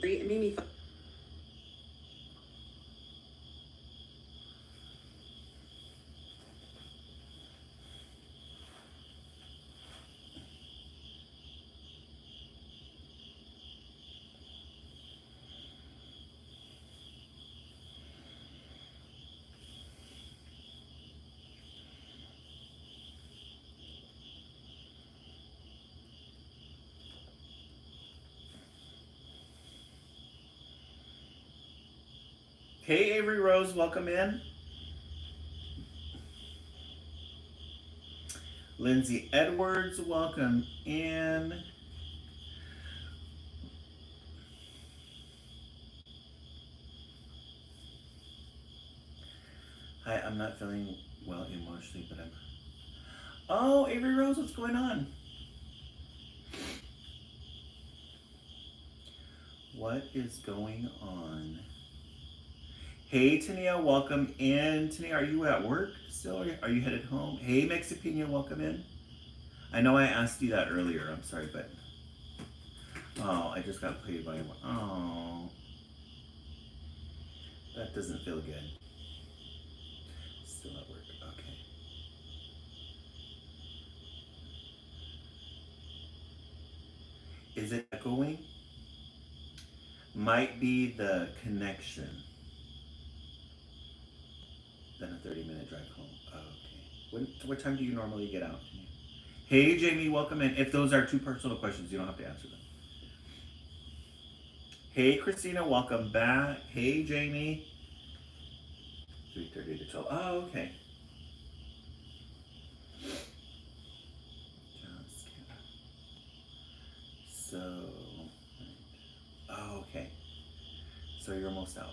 It made me feel. Hey, Avery Rose, welcome in. Lindsay Edwards, welcome in. Hi, I'm not feeling well emotionally, but I'm. Oh, Avery Rose, what's going on? What is going on? Hey, Tania, welcome in. Tania, are you at work still? Are you headed home? Hey, Mexipina, welcome in. I know I asked you that earlier. I'm sorry, but oh, I just got played by. Oh, that doesn't feel good. Still at work. Okay. Is it echoing? Might be the connection. Then a 30-minute drive home. Oh, okay. What time do you normally get out? Hey, Jamie, welcome in. If those are too personal questions, you don't have to answer them. Hey, Christina, welcome back. Hey, Jamie. 3:30 to 12. Oh, okay. Just kidding. So, oh, okay. So you're almost out.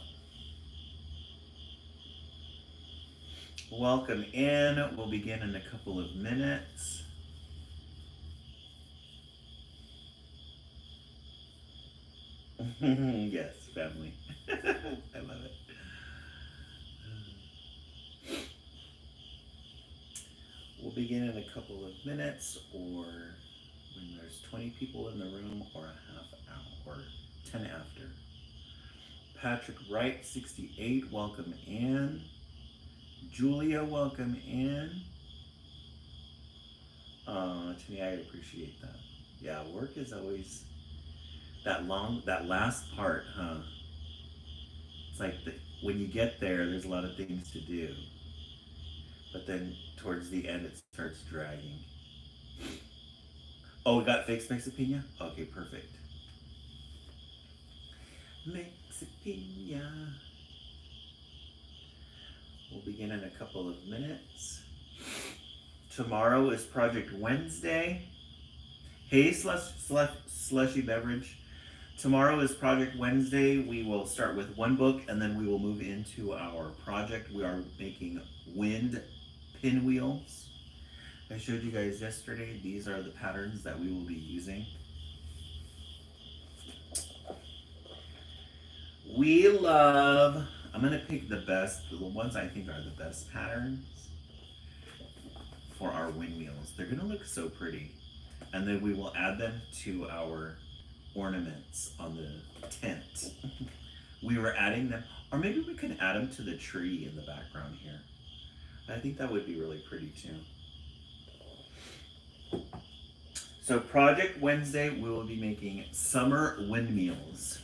Welcome in. We'll begin in a couple of minutes. Yes, family. I love it. We'll begin in a couple of minutes, or when there's 20 people in the room, or a half hour, or 10 after. Patrick Wright, 68, welcome in. Julia, welcome in. To me, I appreciate that. Yeah, work is always that last part, huh? It's like when you get there, there's a lot of things to do, but then towards the end, it starts dragging. Oh, we got fixed Mexipina? Okay, perfect. Mexipina. We'll begin in a couple of minutes. Tomorrow is Project Wednesday. Hey, Slushy Beverage. Tomorrow is Project Wednesday. We will start with one book and then we will move into our project. We are making wind pinwheels. I showed you guys yesterday. These are the patterns that we will be using. We love, I'm going to pick the ones I think are the best patterns for our windmills. They're going to look so pretty. And then we will add them to our ornaments on the tent. We were adding them, or maybe we could add them to the tree in the background here. I think that would be really pretty too. So Project Wednesday, we will be making summer windmills.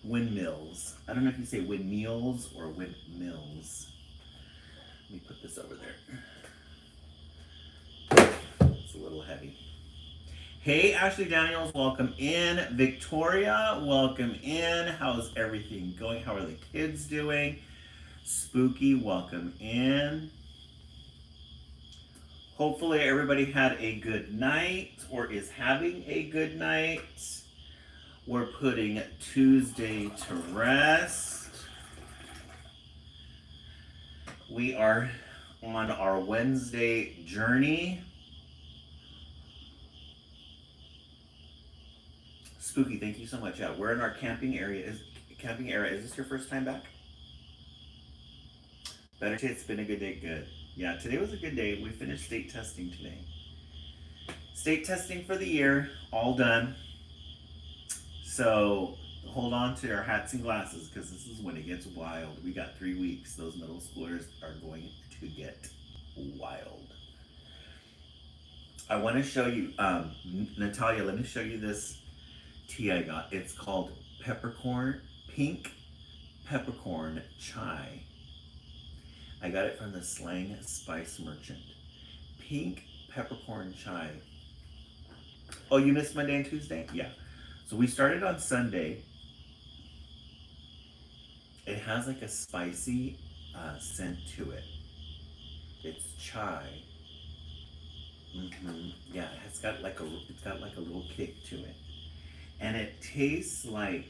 Windmills. I don't know if you say windmills or windmills. Let me put this over there. It's a little heavy. Hey, Ashley Daniels, welcome in. Victoria, welcome in. How's everything going? How are the kids doing? Spooky, welcome in. Hopefully everybody had a good night or is having a good night. We're putting Tuesday to rest. We are on our Wednesday journey. Spooky, thank you so much. Yeah, we're in our camping area. Is this your first time back? Better say it's been a good day. Good. Yeah, today was a good day. We finished state testing today. State testing for the year, all done. So hold on to your hats and glasses because this is when it gets wild. We got 3 weeks. Those middle schoolers are going to get wild. I want to show you, Natalia, let me show you this tea I got. It's called pink peppercorn chai. I got it from the Slang Spice Merchant. Pink peppercorn chai. Oh, you missed Monday and Tuesday? Yeah. So we started on Sunday. It has like a spicy scent to it. It's chai. Yeah, it's got like a little kick to it, and it tastes like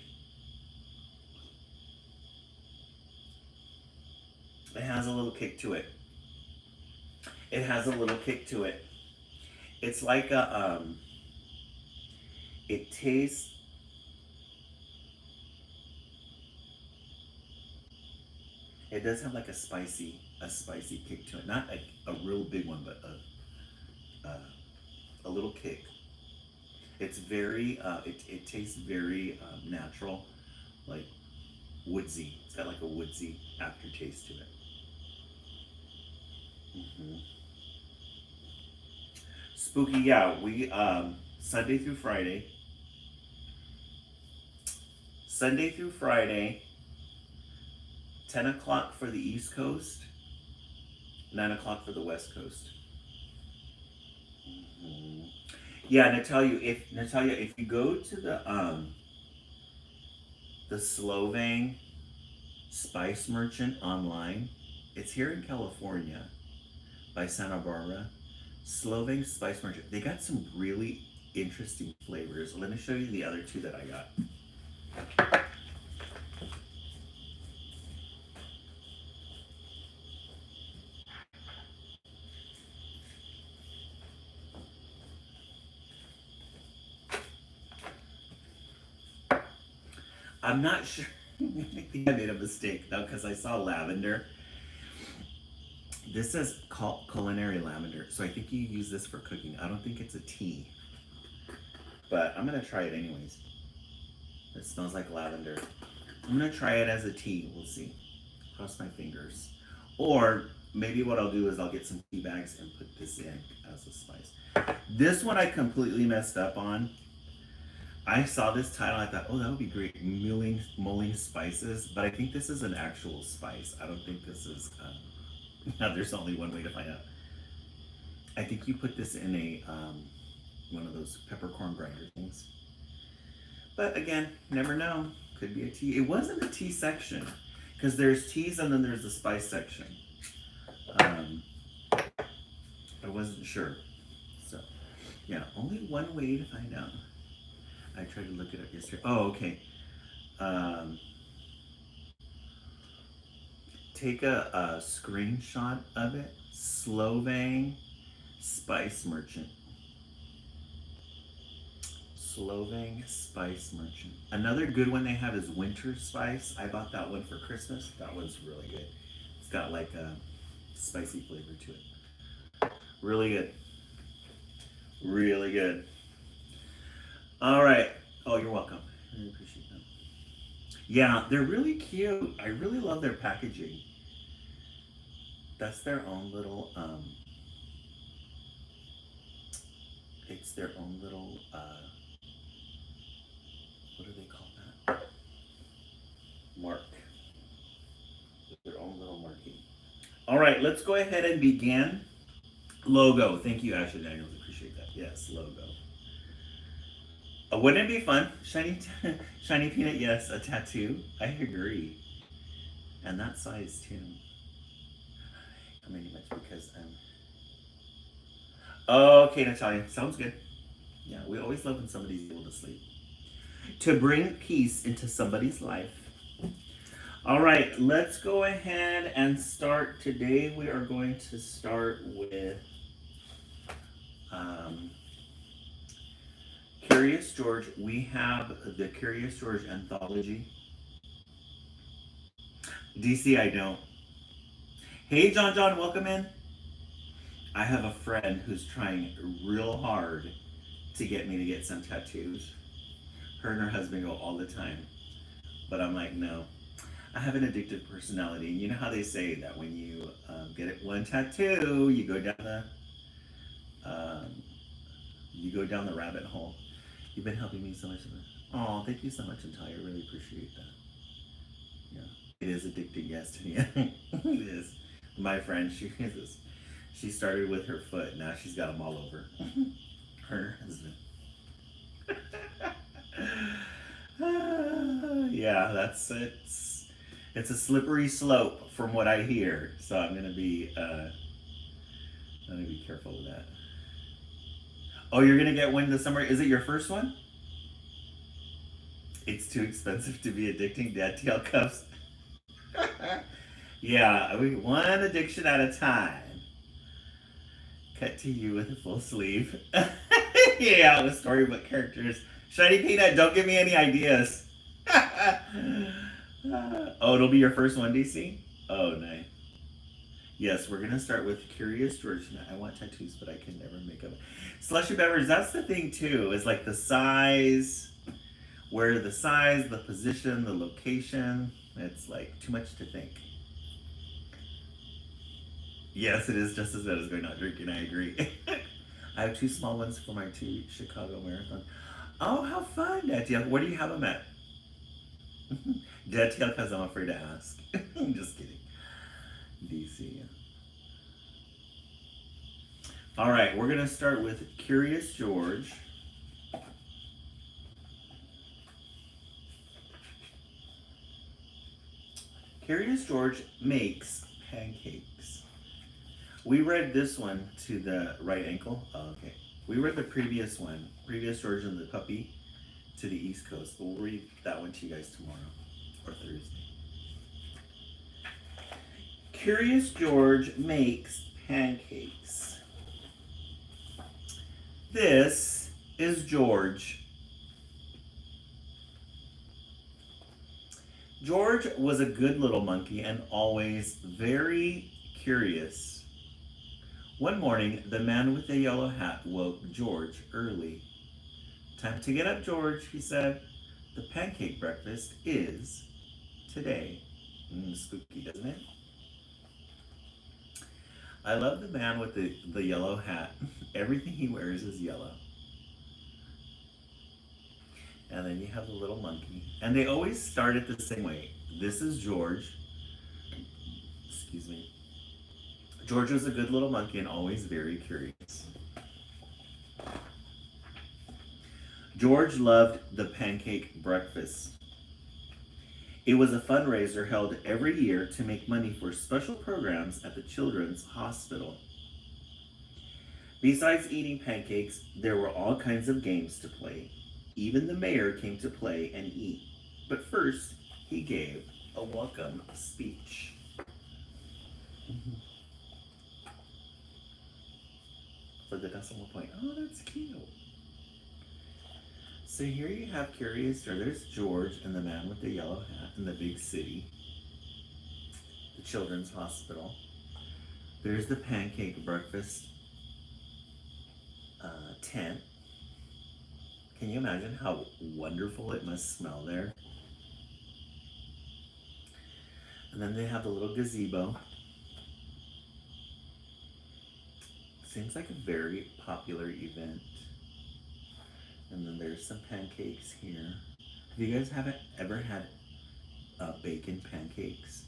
it has a little kick to it. It has a little kick to it. It's like a it tastes. It does have like a spicy kick to it. Not like a real big one, but a little kick. It's very, it tastes very natural, like woodsy. It's got like a woodsy aftertaste to it. Spooky, yeah. We Sunday through Friday. 10 o'clock for the East Coast, 9 o'clock for the West Coast. Yeah, Natalia, if you go to the Slovang Spice Merchant online, it's here in California by Santa Barbara. Slovang Spice Merchant. They got some really interesting flavors. Let me show you the other two that I got. I'm not sure. I think I made a mistake though because I saw lavender. This says culinary lavender, so I think you use this for cooking. I don't think it's a tea, but I'm gonna try it anyways. It smells like lavender. I'm gonna try it as a tea. We'll see. Cross my fingers. Or maybe what I'll do is I'll get some tea bags and put this in as a spice. This one I completely messed up on. I saw this title, I thought, oh, that would be great, mulling spices, but I think this is an actual spice. I don't think this is, there's only one way to find out. I think you put this in a, one of those peppercorn grinder things. But again, never know, could be a tea. It wasn't the tea section, because there's teas and then there's the spice section. I wasn't sure, so yeah, only one way to find out. I tried to look it up yesterday. Oh, okay. Take a screenshot of it. Slovang Spice Merchant. Slovang Spice Merchant. Another good one they have is Winter Spice. I bought that one for Christmas. That one's really good. It's got like a spicy flavor to it. Really good. Really good. All right. Oh, you're welcome. I really appreciate that. Yeah, they're really cute. I really love their packaging. That's their own little, it's their own little, what do they call that? Mark. Their own little marking. All right, let's go ahead and begin. Logo. Thank you, Ashley Daniels. Appreciate that. Yes, logo. Wouldn't it be fun? Shiny peanut, yes. A tattoo? I agree. And that size too. I mean, much because okay, Natalia. Sounds good. Yeah, we always love when somebody's able to sleep. To bring peace into somebody's life. All right, let's go ahead and start. Today we are going to start with Curious George. We have the Curious George anthology. DC, I don't. Hey, John, welcome in. I have a friend who's trying real hard to get me to get some tattoos. Her and her husband go all the time. But I'm like, no. I have an addictive personality. And you know how they say that when you get one tattoo, um, you go down the rabbit hole. You've been helping me so much. Oh, thank you so much, Natalia. I really appreciate that. Yeah, it is addicting, yes, Tania. It is. My friend, she started with her foot. Now she's got them all over. Her husband. Yeah, it's a slippery slope from what I hear. So I'm gonna be careful with that. Oh, you're gonna get one this summer. Is it your first one? It's too expensive to be addicting. Dad TL cups. Yeah, one addiction at a time. Cut to you with a full sleeve. Yeah, with storybook characters. Shiny Peanut, don't give me any ideas. Oh, it'll be your first one, DC? Oh, nice. Yes, we're gonna start with Curious George. I want tattoos, but I can never make them. Slushy beverage, that's the thing too, is like the size, the position, the location. It's like too much to think. Yes, it is just as bad as going out drinking, I agree. I have 2 small ones for my 2 Chicago marathon. Oh, how fun, Dad TL. Where do you have them at? Dad TL, because I'm afraid to ask. I'm just kidding. DC. All right, we're going to start with Curious George. Curious George makes pancakes. We read this one to the right ankle. Oh, okay. We read the previous one, Previous George and the Puppy, to the East Coast. We'll read that one to you guys tomorrow or Thursday. Curious George makes pancakes. This is George. George was a good little monkey and always very curious. One morning, the man with the yellow hat woke George early. Time to get up, George, he said. The pancake breakfast is today. Spooky, doesn't it? I love the man with the yellow hat. Everything he wears is yellow. And then you have the little monkey. And they always start it the same way. This is George. Excuse me. George was a good little monkey and always very curious. George loved the pancake breakfast. It was a fundraiser held every year to make money for special programs at the Children's Hospital. Besides eating pancakes, there were all kinds of games to play. Even the mayor came to play and eat. But first, he gave a welcome speech. For the decimal point. Oh, that's cute. So here you have Curious George. There's George and the man with the yellow hat in the big city. The Children's Hospital. There's the pancake breakfast tent. Can you imagine how wonderful it must smell there? And then they have the little gazebo. Seems like a very popular event. And then there's some pancakes here. Have you guys ever had bacon pancakes?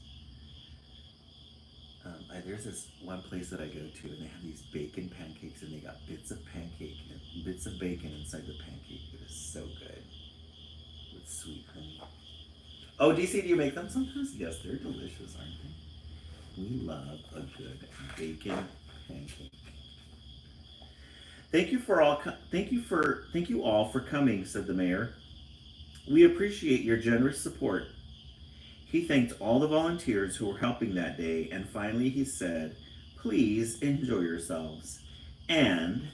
There's this one place that I go to, and they have these bacon pancakes, and they got bits of bacon inside the pancake. It is so good with sweet honey. Oh, DC, do you make them sometimes? Yes, they're delicious, aren't they? We love a good bacon pancake. Thank you all for coming, said the mayor. We appreciate your generous support. He thanked all the volunteers who were helping that day, and finally he said, please enjoy yourselves. And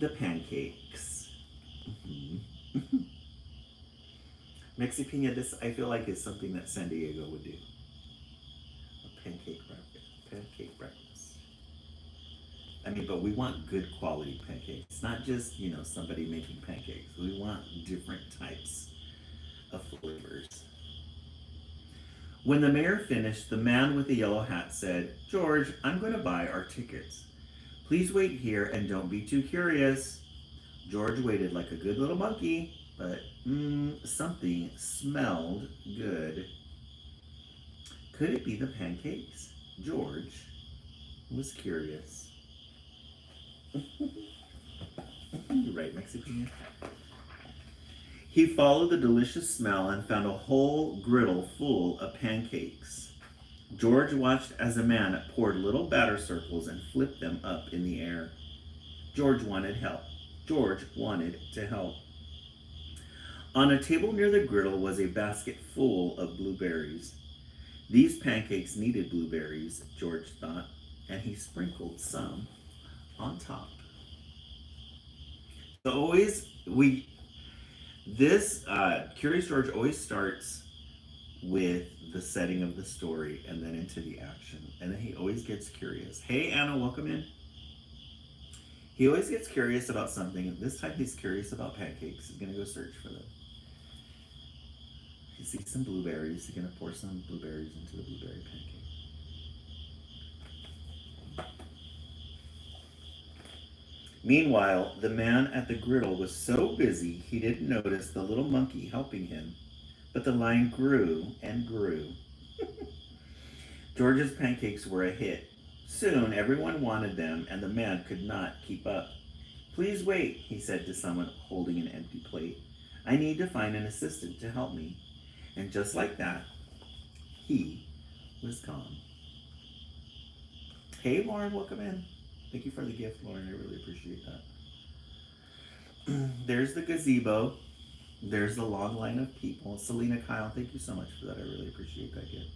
the pancakes. Mexi Pina, this I feel like is something that San Diego would do. A pancake breakfast. I mean, but we want good quality pancakes, not just, somebody making pancakes. We want different types of flavors. When the mayor finished, the man with the yellow hat said, "George, I'm going to buy our tickets. Please wait here and don't be too curious." George waited like a good little monkey, but something smelled good. Could it be the pancakes? George was curious. Right, Mexican. He followed the delicious smell and found a whole griddle full of pancakes. George watched as a man poured little batter circles and flipped them up in the air. George wanted help. George wanted to help. On a table near the griddle was a basket full of blueberries. These pancakes needed blueberries, George thought, and he sprinkled some on top. So Curious George always starts with the setting of the story and then into the action. And then he always gets curious. Hey, Anna, welcome in. He always gets curious about something. This time he's curious about pancakes. He's going to go search for them. He sees some blueberries. He's going to pour some blueberries into the blueberry pancake. Meanwhile, the man at the griddle was so busy he didn't notice the little monkey helping him, but the line grew and grew. George's pancakes were a hit. Soon everyone wanted them, and the man could not keep up. "Please wait," he said to someone holding an empty plate. "I need to find an assistant to help me." And just like that, he was gone. Hey, Lauren, welcome in. Thank you for the gift, Lauren. I really appreciate that. There's the gazebo. There's the long line of people. Selena, Kyle, thank you so much for that. I really appreciate that gift.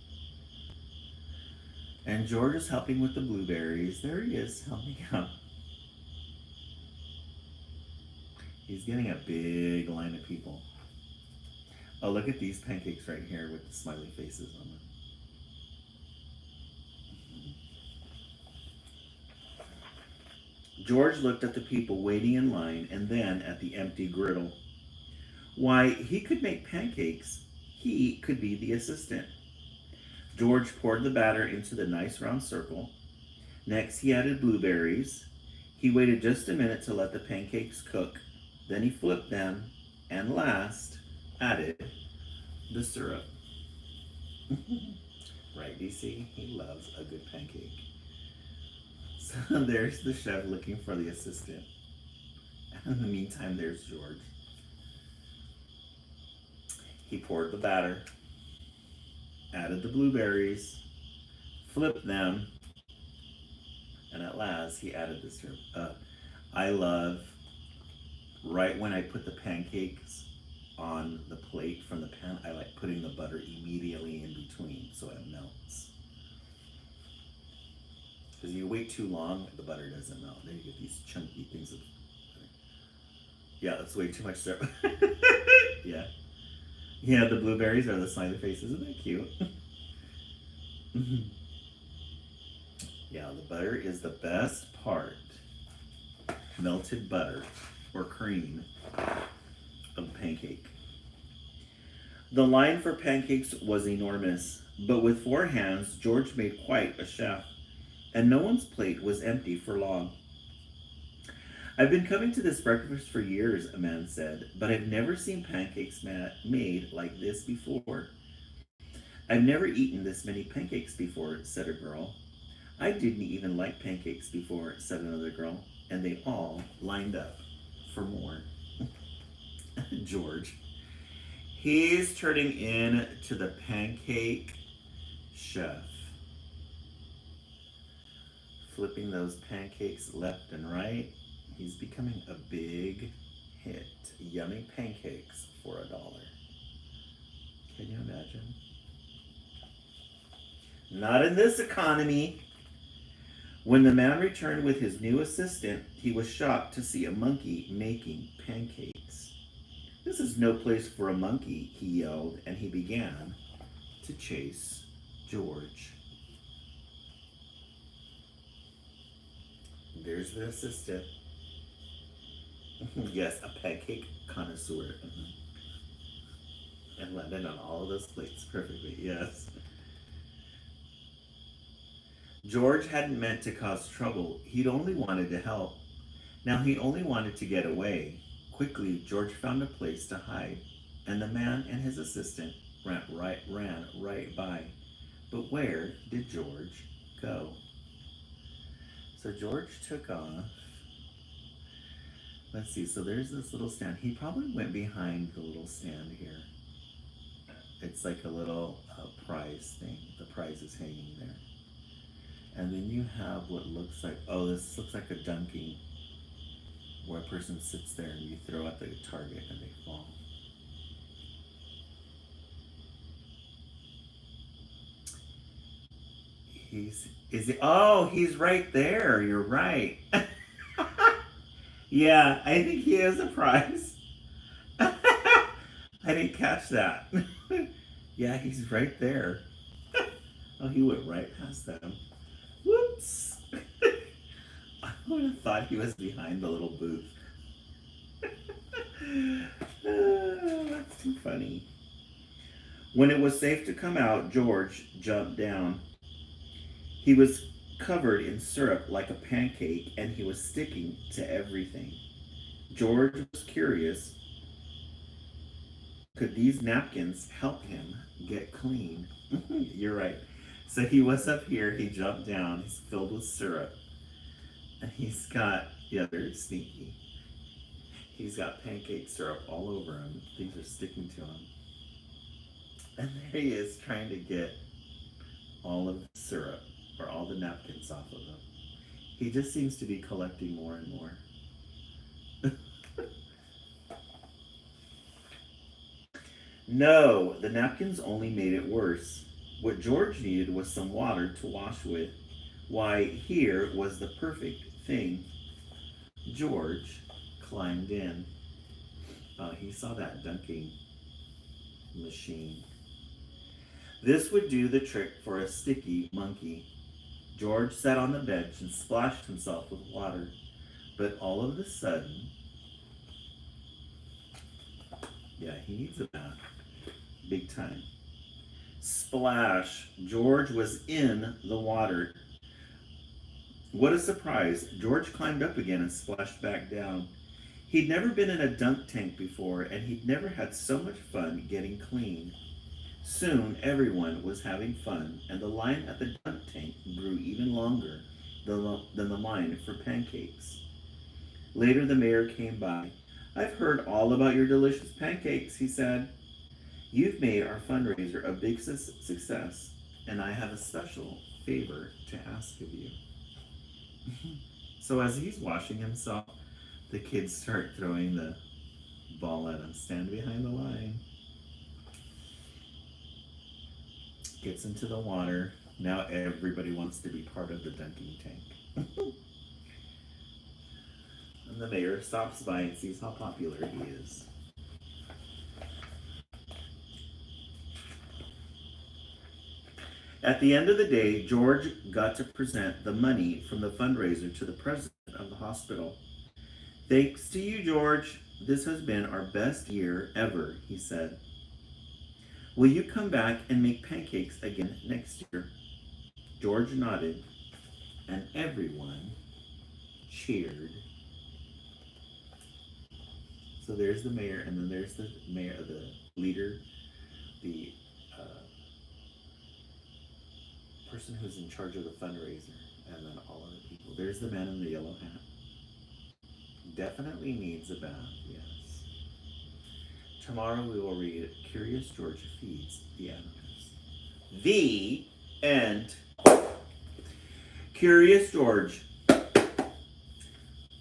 And George is helping with the blueberries. There he is, helping out. He's getting a big line of people. Oh, look at these pancakes right here with the smiley faces on them. George looked at the people waiting in line and then at the empty griddle. Why, he could make pancakes. He could be the assistant. George poured the batter into the nice round circle. Next, he added blueberries. He waited just a minute to let the pancakes cook. Then he flipped them, and last, added the syrup. Right, DC? He loves a good pancake. So there's the chef looking for the assistant. And in the meantime, there's George. He poured the batter, added the blueberries, flipped them, and at last he added the syrup. I love, right when I put the pancakes on the plate from the pan, I like putting the butter immediately in between so it melts. Because you wait too long, the butter doesn't melt. Then you get these chunky things of butter. Yeah, that's way too much syrup. Yeah. Yeah, the blueberries are the smiley faces. Isn't that cute? Yeah, the butter is the best part. Melted butter or cream of the pancake. The line for pancakes was enormous, but with 4 hands, George made quite a chef, and no one's plate was empty for long. "I've been coming to this breakfast for years," a man said, "but I've never seen pancakes made like this before." "I've never eaten this many pancakes before," said a girl. "I didn't even like pancakes before," said another girl, and they all lined up for more. George. He's turning into the pancake chef. Flipping those pancakes left and right. He's becoming a big hit. Yummy pancakes for $1. Can you imagine? Not in this economy. When the man returned with his new assistant, he was shocked to see a monkey making pancakes. "This is no place for a monkey," he yelled, and he began to chase George. There's the assistant. Yes, a pancake connoisseur. And landed on all of those plates perfectly. Yes. George hadn't meant to cause trouble. He'd only wanted to help. Now he only wanted to get away. Quickly, George found a place to hide, and the man and his assistant ran right by. But where did George go? So George took off. Let's see, so there's this little stand. He probably went behind the little stand here. It's like a little prize thing. The prize is hanging there. And then you have what looks like, oh, this looks like a dunking, where a person sits there and you throw at the target and they fall. He's right there. You're right. Yeah, I think he is a prize. I didn't catch that. Yeah, he's right there. Oh, he went right past them. Whoops. I would have thought he was behind the little booth. That's too funny. When it was safe to come out, George jumped down. He was covered in syrup like a pancake, and he was sticking to everything. George was curious. Could these napkins help him get clean? You're right. So he was up here, he jumped down, he's filled with syrup. And he's got, yeah, very sneaky. He's got pancake syrup all over him. Things are sticking to him. And there he is trying to get all of the syrup, or all the napkins off of him. He just seems to be collecting more and more. No, the napkins only made it worse. What George needed was some water to wash with. Why, here was the perfect thing. George climbed in. He saw that dunking machine. This would do the trick for a sticky monkey. George sat on the bench and splashed himself with water. But all of a sudden, yeah, he needs a bath. Big time. Splash! George was in the water. What a surprise. George climbed up again and splashed back down. He'd never been in a dunk tank before, and he'd never had so much fun getting clean. Soon, everyone was having fun, and the line at the dunk tank grew even longer than the line for pancakes. Later, the mayor came by. "I've heard all about your delicious pancakes," he said. "You've made our fundraiser a big success, and I have a special favor to ask of you." So as he's washing himself, the kids start throwing the ball at him. Stand behind the line. Gets into the water. Now everybody wants to be part of the dunking tank. And the mayor stops by and sees how popular he is. At the end of the day, George got to present the money from the fundraiser to the president of the hospital. "Thanks to you, George. This has been our best year ever," he said. "Will you come back and make pancakes again next year?" George nodded, and everyone cheered. So there's the mayor, and then there's the mayor, the leader, the person who's in charge of the fundraiser, and then all of the people. There's the man in the yellow hat. Definitely needs a bath, yes. Tomorrow we will read Curious George Feeds the Animals. The end. Curious George.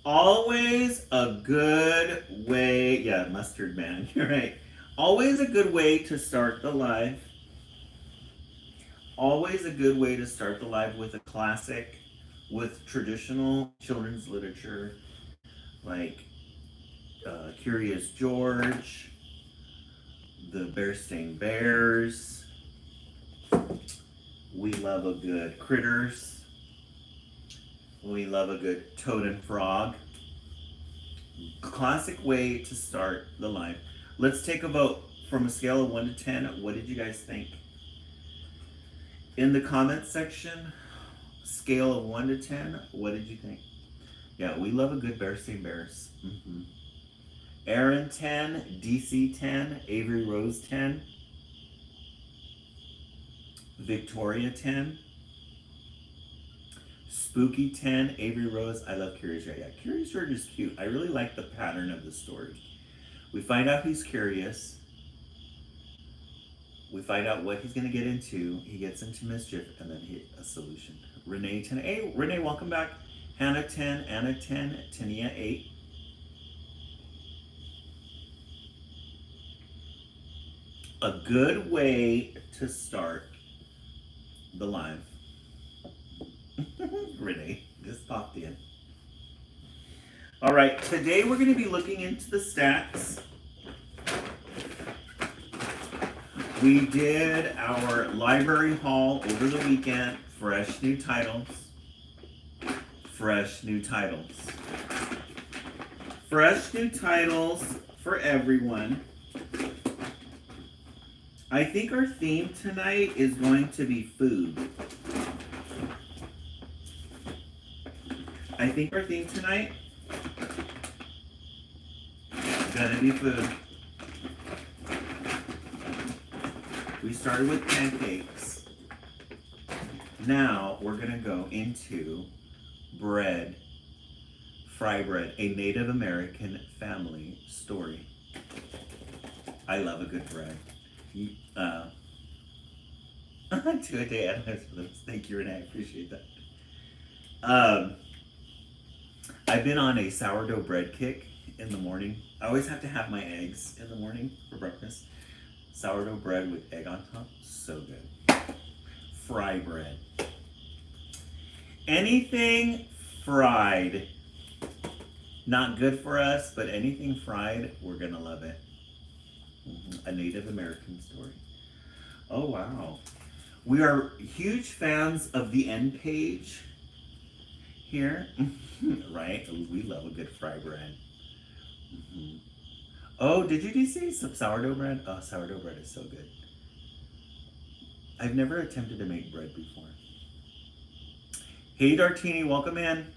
Always a good way, yeah, mustard man, you're right. Always a good way to start the life. Always a good way to start the life with a classic, with traditional children's literature, like Curious George, the Berenstain Bears. We love a good Critters. We love a good toad and frog. Classic way to start the live. Let's take a vote from a scale of 1 to 10. What did you guys think? In the comments section, scale of 1 to 10, what did you think? Yeah, we love a good Bears Say Bears. Aaron 10, DC 10, Avery Rose 10, Victoria 10, Spooky 10, Avery Rose. I love Curious George. Yeah, Curious George is cute. I really like the pattern of the story. We find out he's curious. We find out what he's going to get into. He gets into mischief, and then a solution. Renee 10. Hey, Renee, welcome back. Hannah 10, Anna 10, Tania 8. A good way to start the live. Renee just popped in. All right, today we're going to be looking into the stacks. We did our library haul over the weekend. Fresh new titles. Fresh new titles. Fresh new titles for everyone. I think our theme tonight is going to be food. I think our theme tonight is going to be food. We started with pancakes. Now we're going to go into bread, fry bread, a Native American family story. I love a good bread. To a day at Thank you, Renee. I appreciate that. I've been on a sourdough bread kick in the morning. I always have to have my eggs in the morning for breakfast. Sourdough bread with egg on top, so good. Fry bread. Anything fried, not good for us, but anything fried, we're gonna love it. A Native American story. Oh, wow. We are huge fans of the end page here, right? We love a good fry bread. Oh, did you see some sourdough bread? Oh, sourdough bread is so good. I've never attempted to make bread before. Hey, Dartini, welcome in.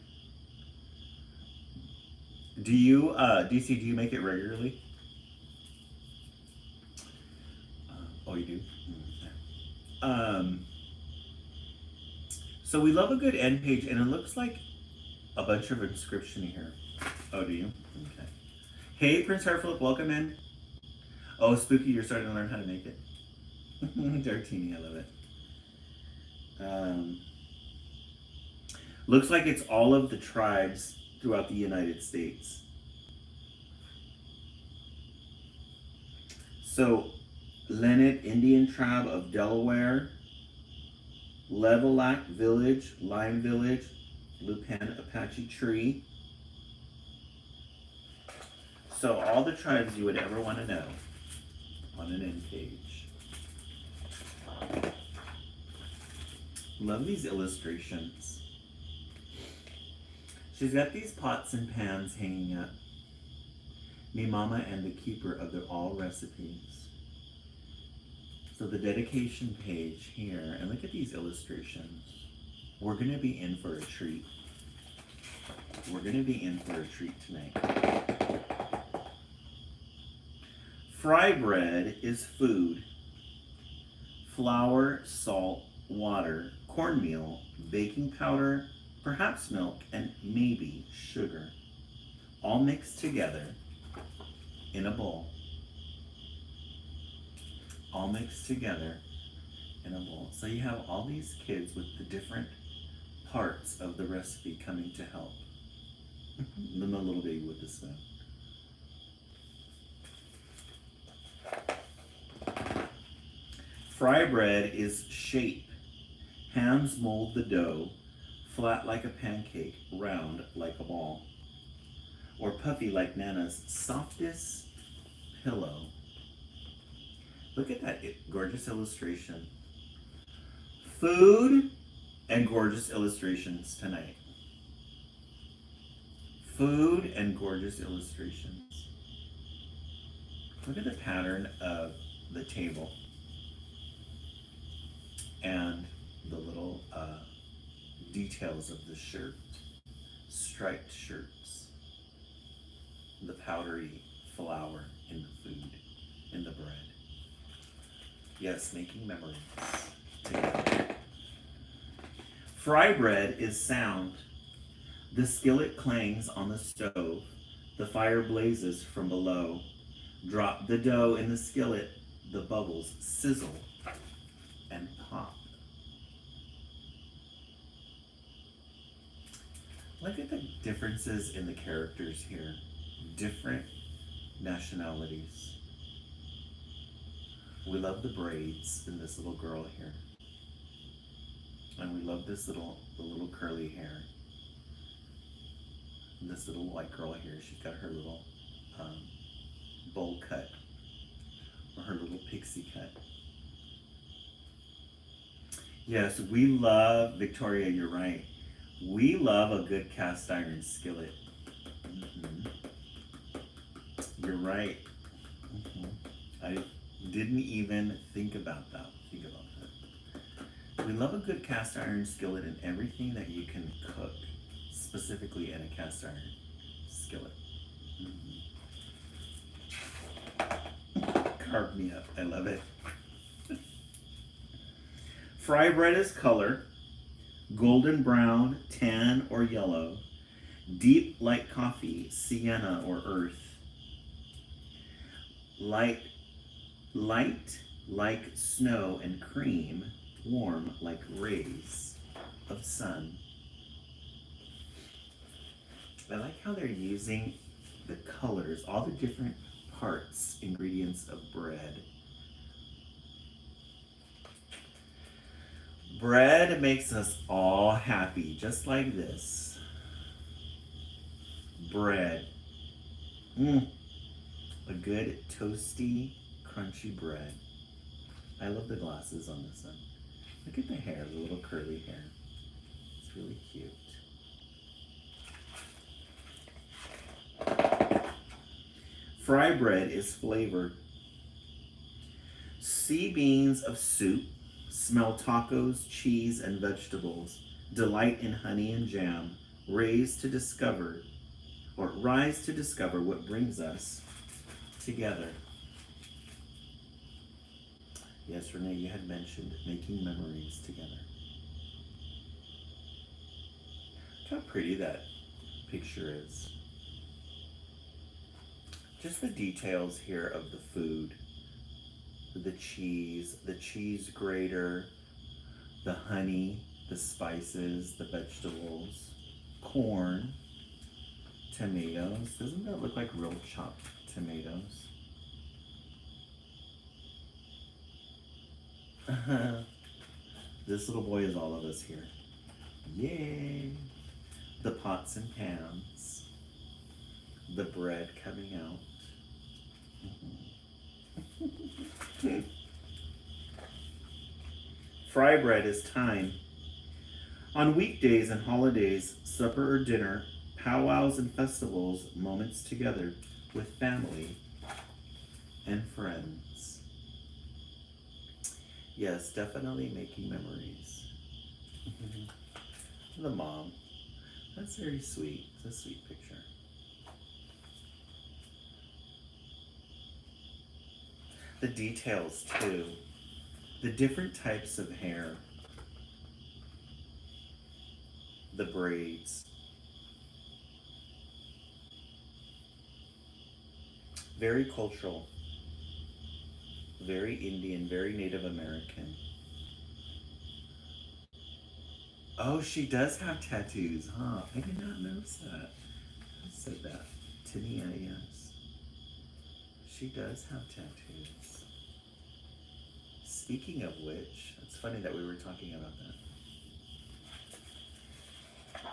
Do you, DC, do you make it regularly? Oh, you do? So we love a good end page, and it looks like a bunch of inscription here. Oh, do you? Okay. Hey, Prince Hartford, welcome in. Oh, Spooky, you're starting to learn how to make it. Dartini, I love it. Looks like it's all of the tribes throughout the United States. So, Lenape Indian Tribe of Delaware, Levelak Village, Lime Village, Lupan Apache Tree. So all the tribes you would ever want to know on an end page. Love these illustrations. She's got these pots and pans hanging up. Me Mama and the keeper of their all recipes. So the dedication page here, and look at these illustrations. We're gonna be in for a treat. We're gonna be in for a treat tonight. Fry bread is food. Flour, salt, water, cornmeal, baking powder, perhaps milk, and maybe sugar. All mixed together in a bowl. All mixed together in a bowl. So you have all these kids with the different parts of the recipe coming to help. Then the little baby with the spoon. Fry bread is shape. Hands mold the dough, flat like a pancake, round like a ball, or puffy like Nana's softest pillow. Look at that gorgeous illustration. Food and gorgeous illustrations tonight. food and gorgeous illustrations. Look at the pattern of the table and the little details of the shirt. Striped shirts. The powdery flour in the food, in the bread. Yes, making memories together. Fry bread is sound. The skillet clangs on the stove. The fire blazes from below. Drop the dough in the skillet. The bubbles sizzle and pop. Look at the differences in the characters here. Different nationalities. We love the braids in this little girl here. And we love this the little curly hair. And this little white girl here, she's got her little bowl cut. Or her little pixie cut. Yes, we love, Victoria, you're right. We love a good cast iron skillet. Mm-hmm. You're right. Mm-hmm. I didn't even think about that. We love a good cast iron skillet in everything that you can cook, specifically in a cast iron skillet. Mm-hmm. Carve me up. I love it. Fry bread is color. Golden brown, tan, or yellow. Deep like coffee, sienna, or earth. Light like snow and cream, warm like rays of sun. I like how they're using the colors, all the different parts, ingredients of bread. Bread makes us all happy, just like this. Bread. A good toasty, crunchy bread. I love the glasses on this one. Look at the hair, the little curly hair. It's really cute. Fry bread is flavored. Sea beans of soup, smell tacos, cheese, and vegetables, delight in honey and jam, rise to discover what brings us together. Yes, Renee, you had mentioned making memories together. Look how pretty that picture is. Just the details here of the food. The cheese grater, the honey, the spices, the vegetables, corn, tomatoes. Doesn't that look like real chopped tomatoes? This little boy is all of us here. Yay! The pots and pans. The bread coming out. Fry bread is time. On weekdays and holidays, supper or dinner, powwows and festivals, moments together with family and friends. Yes, definitely making memories. The mom. That's very sweet. It's a sweet picture. The details too. The different types of hair. The braids. Very cultural. Very Indian, very Native American. Oh, she does have tattoos, huh? I did not notice that. I said that. Tania, yes. She does have tattoos. Speaking of which, it's funny that we were talking about that.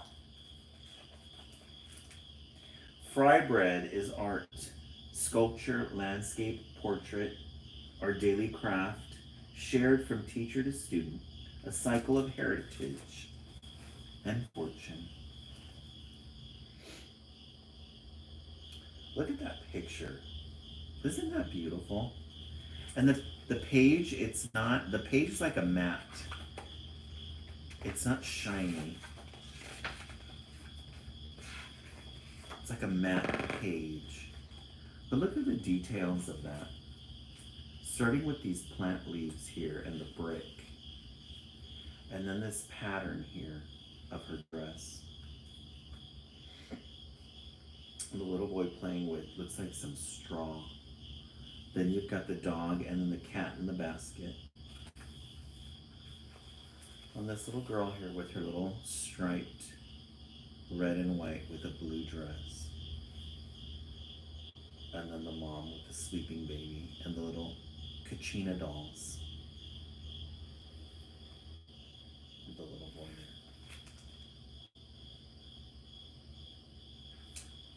Fry bread is art. Sculpture, landscape, portrait, our daily craft, shared from teacher to student, a cycle of heritage and fortune. Look at that picture. Isn't that beautiful? And the page, the page is like a matte. It's not shiny. It's like a matte page. But look at the details of that. Starting with these plant leaves here and the brick. And then this pattern here of her dress. And the little boy playing with, looks like some straw. Then you've got the dog and then the cat in the basket. And this little girl here with her little striped red and white with a blue dress. And then the mom with the sleeping baby and the little Kachina dolls. And the little boy there.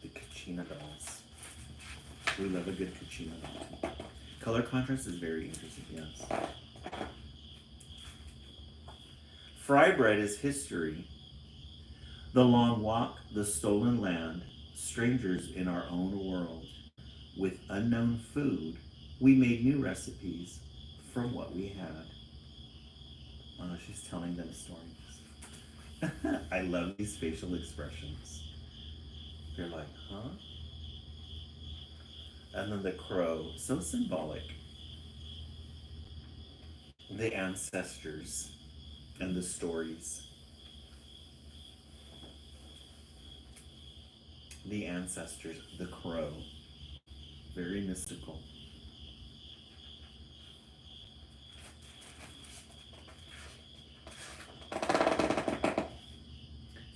The Kachina dolls. We love a good Kachina doll. Color contrast is very interesting, yes. Fry bread is history. The long walk, the stolen land, strangers in our own world. With unknown food, we made new recipes from what we had. Oh, she's telling them stories. I love these facial expressions. They're like, huh? And then the crow, so symbolic. The ancestors and the stories. The ancestors, the crow. Very mystical.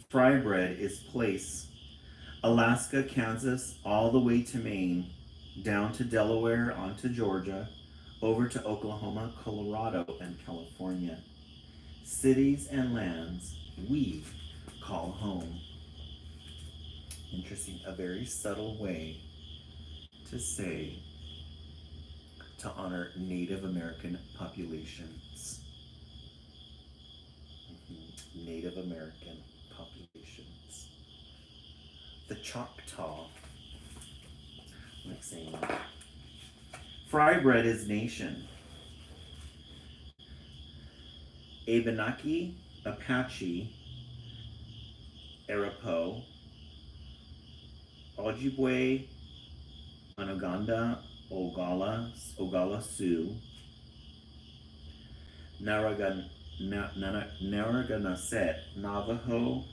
Fry bread is place. Alaska, Kansas, all the way to Maine, down to Delaware, onto Georgia, over to Oklahoma, Colorado, and California. Cities and lands we call home. Interesting, a very subtle way to say, to honor Native American populations. Native American populations. The Choctaw. Like saying that. Fry bread is nation. Abenaki, Apache, Arapaho, Ojibwe, Onondaga, Oglala Sioux, Narragansett, Navajo,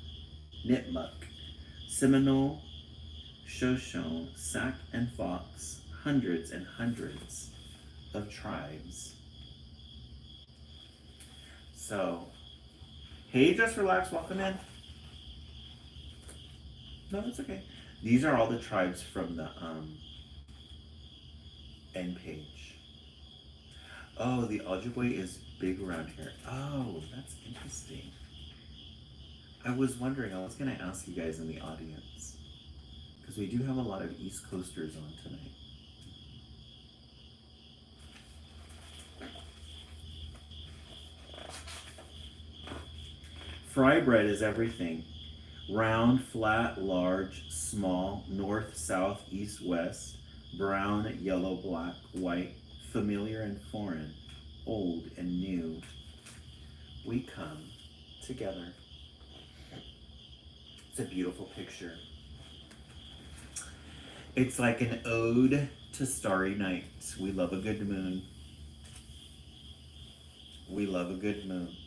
Nipmuc, Seminole, Shoshone, Sac and Fox, hundreds and hundreds of tribes. So, hey, just relax, welcome in. No, that's okay. These are all the tribes from the end page. Oh, the Ojibwe is big around here. Oh, that's interesting. I was wondering, I was going to ask you guys in the audience, because we do have a lot of East Coasters on tonight. Fry bread is everything. Round, flat, large, small, north, south, east, west, brown, yellow, black, white, familiar and foreign, old and new. We come together. It's a beautiful picture. It's like an ode to starry nights. We love a good moon. We love a good moon.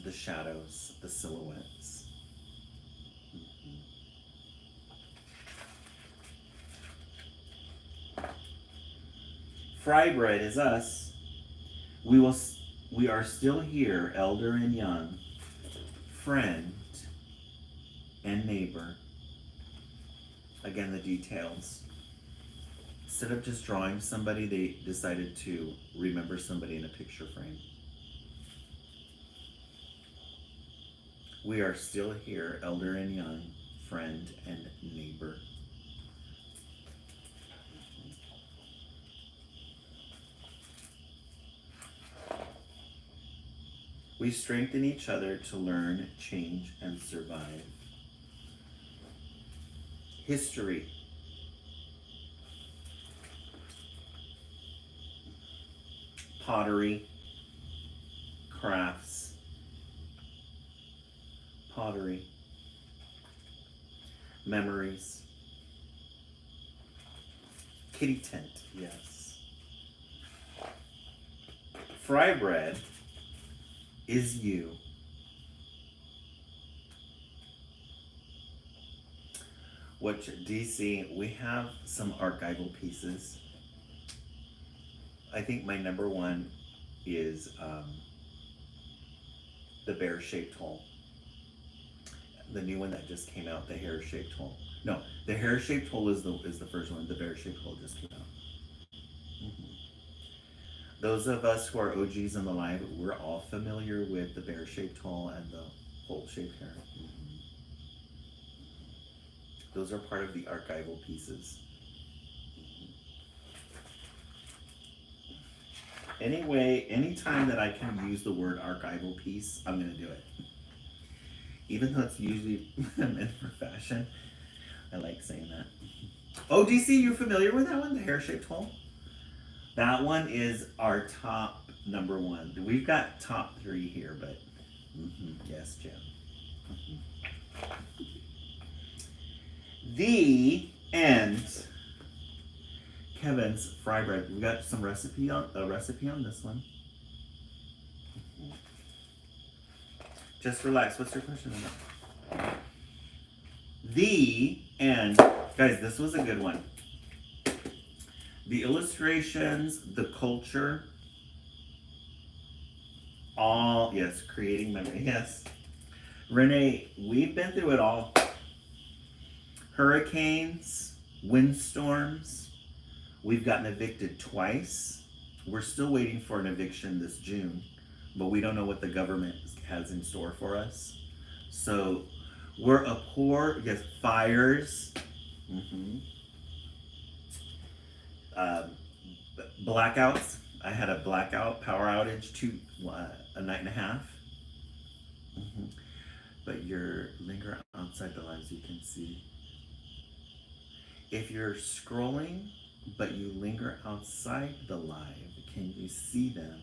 The shadows, the silhouettes. Fry bread is us. We are still here, elder and young, friend and neighbor. Again, the details. Instead of just drawing somebody, they decided to remember somebody in a picture frame. We are still here, elder and young, friend and neighbor. We strengthen each other to learn, change, and survive. history, pottery, crafts, pottery, memories, kitty tent, yes. Fry bread is you. Which, DC, we have some archival pieces. I think my number one is the bear-shaped hole. The new one that just came out, the hair-shaped hole. No, the hair-shaped hole is the first one. The bear-shaped hole just came out. Mm-hmm. Those of us who are OGs in the live, we're all familiar with the bear-shaped hole and the hole-shaped hair. Mm-hmm. Those are part of the archival pieces. Anyway, anytime that I can use the word archival piece, I'm going to do it. Even though it's usually meant for fashion, I like saying that. Oh, DC, you familiar with that one? The hair-shaped hole? That one is our top number one. We've got top three here, but yes, Jim. The end. Kevin's fry bread. We got some recipe on this one. Just relax. What's your question on that? The end. Guys, this was a good one. The illustrations, the culture, all, yes, creating memory, yes. Renee, we've been through it all. Hurricanes, windstorms. We've gotten evicted twice. We're still waiting for an eviction this June, but we don't know what the government has in store for us. So we're a poor, yes, fires. Blackouts. I had a blackout power outage a night and a half. But you're linger outside the lives you can see. If you're scrolling, but you linger outside the live, can you see them?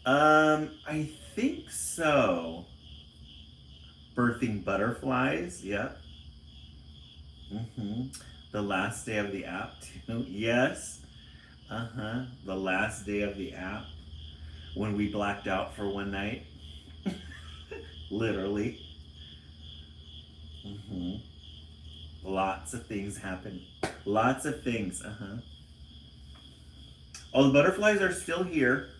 I think so. Birthing butterflies, yep. The last day of the app too, yes. The last day of the app, when we blacked out for one night. Literally. Lots of things happen. Lots of things. Oh, the butterflies are still here.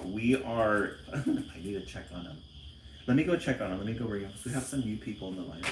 We are. I need to check on them. Let me go check on them. Let me go bring them. So we have some new people in the line.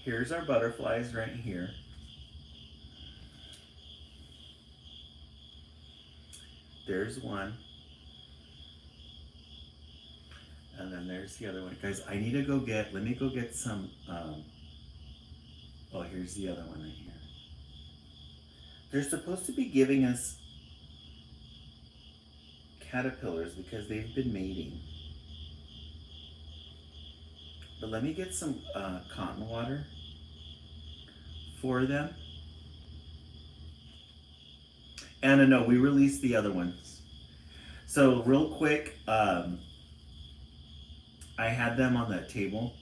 Here's our butterflies right here. There's one. And then there's the other one. Guys, I need to go get, let me go get some, oh, here's the other one right here. They're supposed to be giving us caterpillars because they've been mating. But let me get some cotton water for them. And no, we released the other ones. So real quick, I had them on that table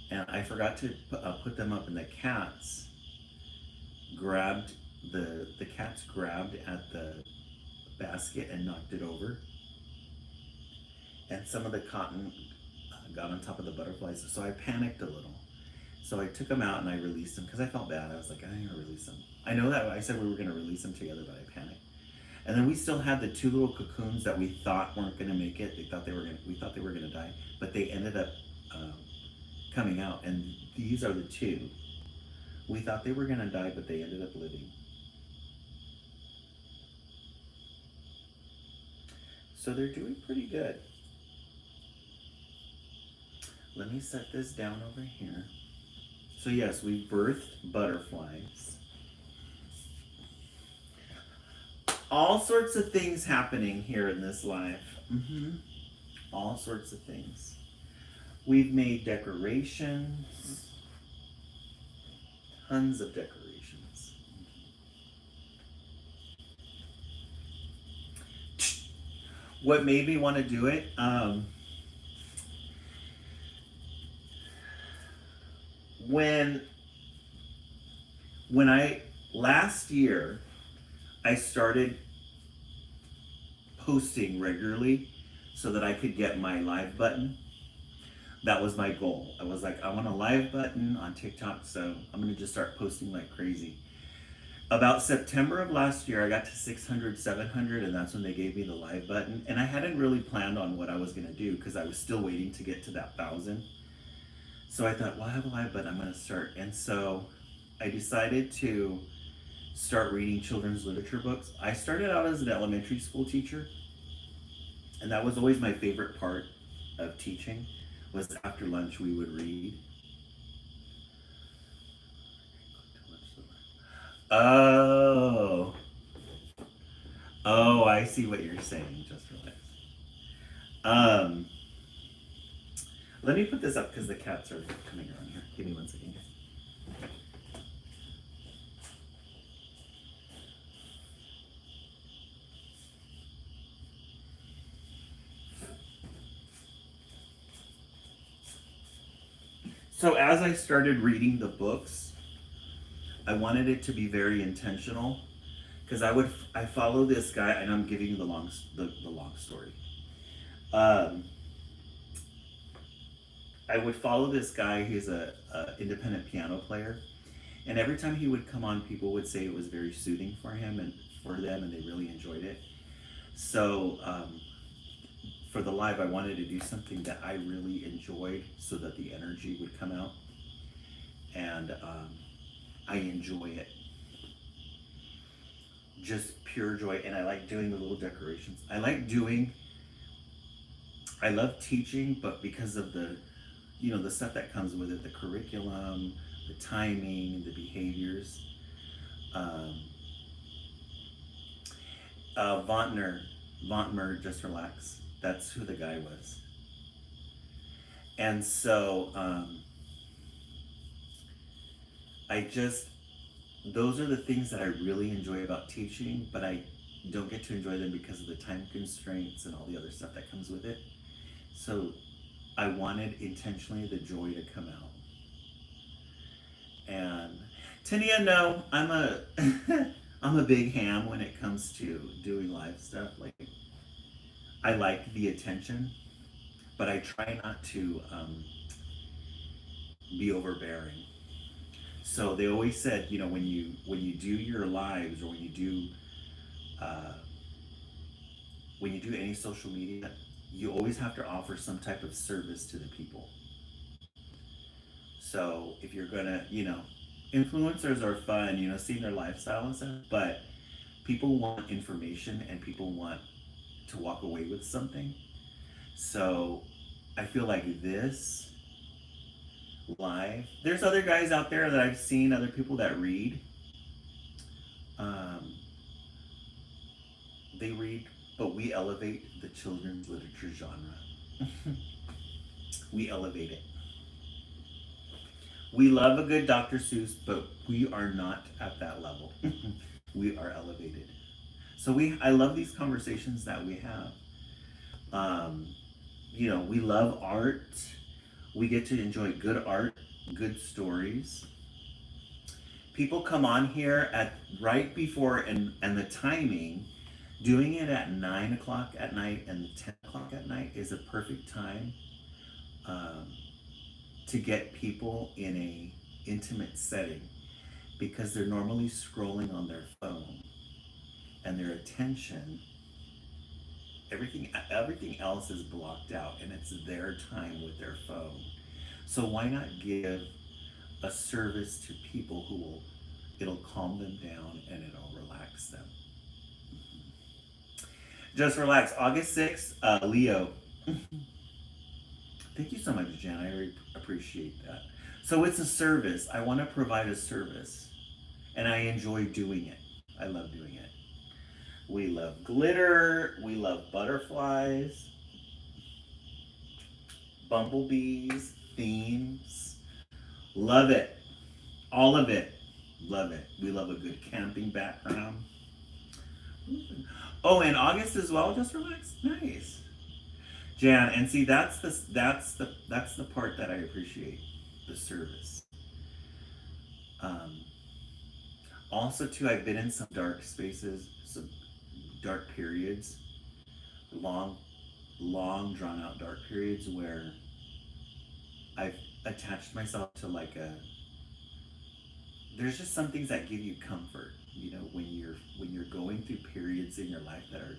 and I forgot to put them up, and the cats grabbed at the basket and knocked it over. And some of the cotton got on top of the butterflies, so I panicked a little. So I took them out and I released them because I felt bad. I was like, I'm gonna release them. I know that I said we were gonna release them together, but I panicked. And then we still had the two little cocoons that we thought weren't going to make it. We thought they were going to die, but they ended up um, coming out. And these are the two. We thought they were going to die, but they ended up living. So they're doing pretty good. Let me set this down over here. So yes, we birthed butterflies. All sorts of things happening here in this life. All sorts of things. We've made decorations. Tons of decorations. What made me want to do it? When I last year I started posting regularly so that I could get my live button. That was my goal. I was like, I want a live button on TikTok, so I'm gonna just start posting like crazy. About September of last year, I got to 600, 700, and that's when they gave me the live button. And I hadn't really planned on what I was gonna do because I was still waiting to get to that 1,000. So I thought, well, I have a live button, I'm gonna start. And so I decided to start reading children's literature books. I started out as an elementary school teacher, and that was always my favorite part of teaching, was after lunch we would read. Oh. Oh, I see what you're saying. Just relax. Um, Let me put this up because the cats are coming around here. Give me 1 second. So as I started reading the books, I wanted it to be very intentional because I follow this guy, and I'm giving you the long story. Um, I would follow this guy. He's a independent piano player, and every time he would come on, people would say it was very soothing for him and for them, and they really enjoyed it. So for the live, I wanted to do something that I really enjoyed so that the energy would come out, and I enjoy it. Just pure joy, and I like doing the little decorations. I love teaching, but because of the stuff that comes with it, the curriculum, the timing, the behaviors. Vontmer, just relax. That's who the guy was. And so those are the things that I really enjoy about teaching, but I don't get to enjoy them because of the time constraints and all the other stuff that comes with it. So I wanted intentionally the joy to come out. And Tania, no, I'm a big ham when it comes to doing live stuff. Like, I like the attention, but I try not to be overbearing. So they always said, when you do your lives, or when you do any social media, you always have to offer some type of service to the people. So if you're gonna, influencers are fun, seeing their lifestyle and stuff, but people want information and people want to walk away with something. So I feel like this live, there's other guys out there that I've seen, other people that read. They read, but we elevate the children's literature genre. We elevate it. We love a good Dr. Seuss, but we are not at that level. We are elevated. So I love these conversations that we have. We love art. We get to enjoy good art, good stories. People come on here at right before, and the timing, doing it at 9 o'clock at night and 10 o'clock at night is a perfect time to get people in a intimate setting, because they're normally scrolling on their phone. and their attention, everything else is blocked out, and it's their time with their phone. So why not give a service to people who will, it'll calm them down and it'll relax them. Just relax. August 6th, Leo. Thank you so much, Jen. I really appreciate that. So it's a service. I want to provide a service, and I enjoy doing it. I love doing it. We love glitter. We love butterflies, bumblebees, themes. Love it. All of it. Love it. We love a good camping background. Oh, and August as well. Just relax. Nice. Jan, and see that's the part that I appreciate, the service. Also too, I've been in some dark spaces, some dark periods, long drawn out dark periods where I've attached myself to like there's just some things that give you comfort, you know, when you're going through periods in your life that are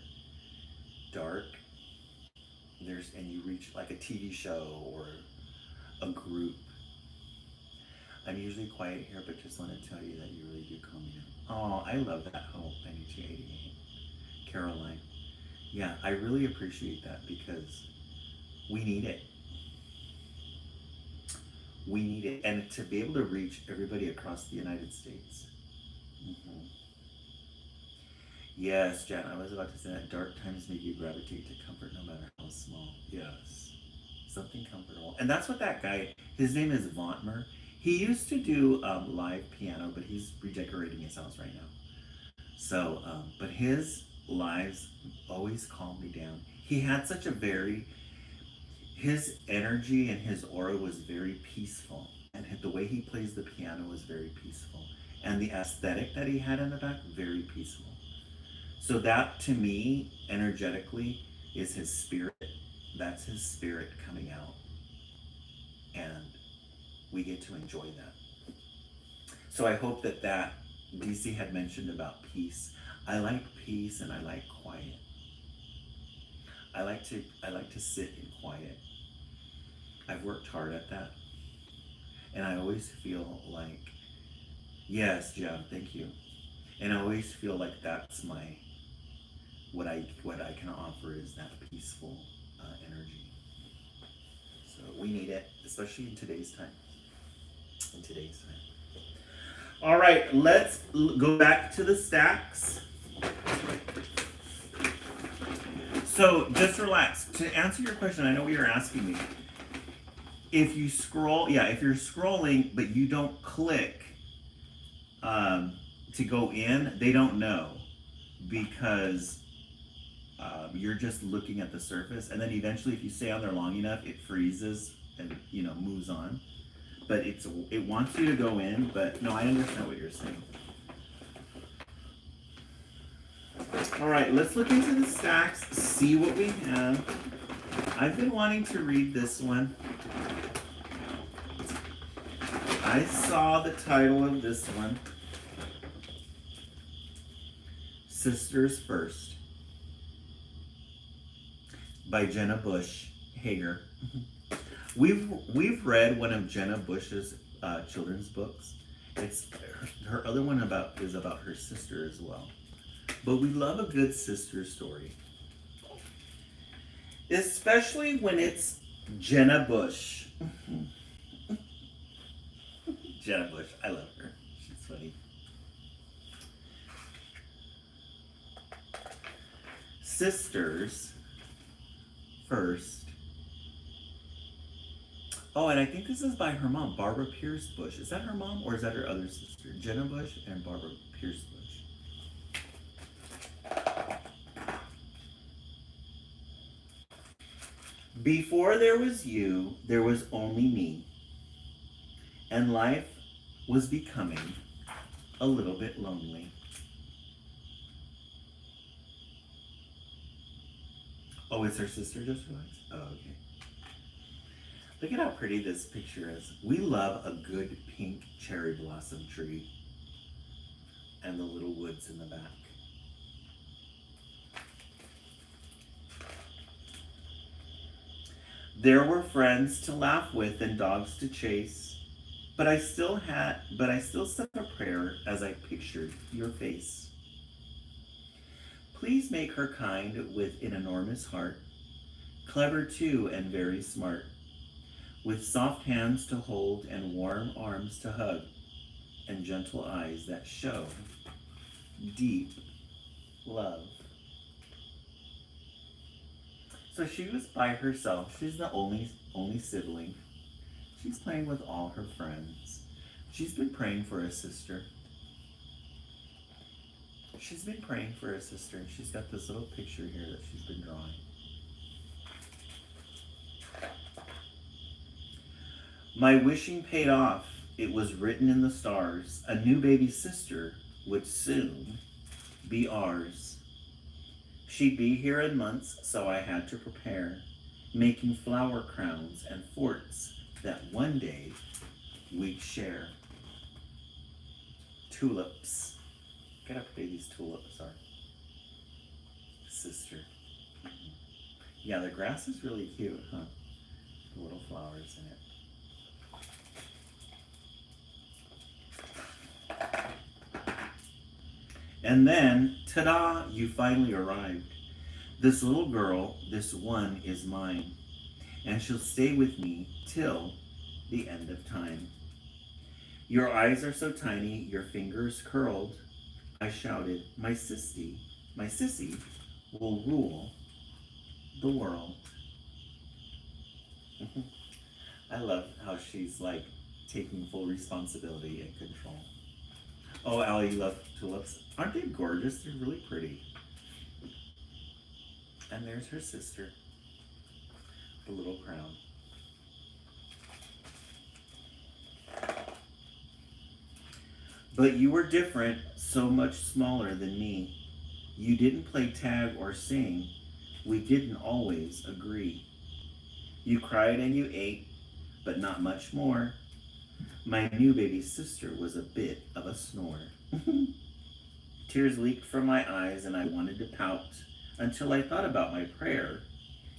dark. And you reach like a TV show or a group. I'm usually quiet here, but just want to tell you that you really do calm me down. Oh, I love that hope. 9288. Caroline. Yeah, I really appreciate that because we need it. We need it. And to be able to reach everybody across the United States. Mm-hmm. Yes, Jan, I was about to say that dark times make you gravitate to comfort no matter how small. Yes. Something comfortable. And that's what that guy, his name is Vontmer. He used to do live piano, but he's redecorating his house right now. So, but his lives always calmed me down. He had such his energy and his aura was very peaceful. And the way he plays the piano was very peaceful. And the aesthetic that he had in the back, very peaceful. So that, to me, energetically, is his spirit. That's his spirit coming out. And we get to enjoy that. So I hope that DC had mentioned about peace. I like peace and I like quiet. I like to sit in quiet. I've worked hard at that. And I always feel like, yes, Jeff, thank you. And I always feel like that's what I can offer is that peaceful energy. So we need it, especially in today's time. All right, let's go back to the stacks. So just relax. To answer your question, I know what you're asking me. If you scroll, if you're scrolling but you don't click to go in, they don't know because you're just looking at the surface, and then eventually if you stay on there long enough, it freezes and moves on. But it wants you to go in, but no, I understand what you're saying. All right, let's look into the stacks, see what we have. I've been wanting to read this one. I saw the title of this one, Sisters First, by Jenna Bush Hager. We've read one of Jenna Bush's children's books. It's her other one is about her sister as well. But we love a good sister story, especially when it's Jenna Bush. Jenna Bush, I love her. She's funny. Sisters First. Oh, and I think this is by her mom, Barbara Pierce Bush. Is that her mom or is that her other sister? Jenna Bush and Barbara Pierce Bush. Before there was you, there was only me. And life was becoming a little bit lonely. Oh, it's her sister just realized? Oh, okay. Look at how pretty this picture is. We love a good pink cherry blossom tree and the little woods in the back. There were friends to laugh with and dogs to chase, but I still said a prayer as I pictured your face. Please make her kind with an enormous heart, clever too and very smart, with soft hands to hold and warm arms to hug, and gentle eyes that show deep love. So she was by herself. She's the only sibling. She's playing with all her friends. She's been praying for a sister. She's been praying for a sister, and she's got this little picture here that she's been drawing. My wishing paid off. It was written in the stars. A new baby sister would soon be ours. She'd be here in months, so I had to prepare, making flower crowns and forts that one day we'd share. Tulips. Get up, baby's tulips are. Sister. Yeah, the grass is really cute, huh? The little flowers in it. And then, ta-da, you finally arrived. This little girl, this one is mine, and she'll stay with me till the end of time. Your eyes are so tiny, your fingers curled. I shouted, my sissy will rule the world. I love how she's like taking full responsibility and control. Oh, Allie, you love tulips. Aren't they gorgeous? They're really pretty. And there's her sister, the little crown. But you were different, so much smaller than me. You didn't play tag or sing. We didn't always agree. You cried and you ate, but not much more. My new baby sister was a bit of a snore. Tears leaked from my eyes and I wanted to pout until I thought about my prayer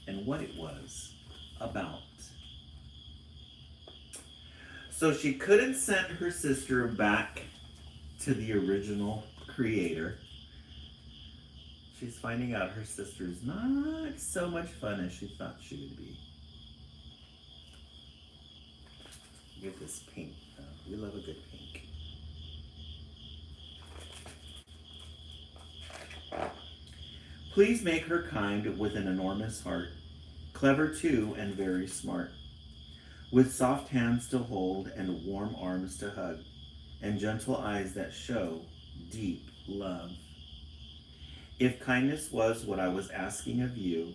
and what it was about. So she couldn't send her sister back to the original creator. She's finding out her sister's not so much fun as she thought she would be. Get this pink. We love a good pink. Please make her kind with an enormous heart, clever too and very smart, with soft hands to hold and warm arms to hug, and gentle eyes that show deep love. If kindness was what I was asking of you,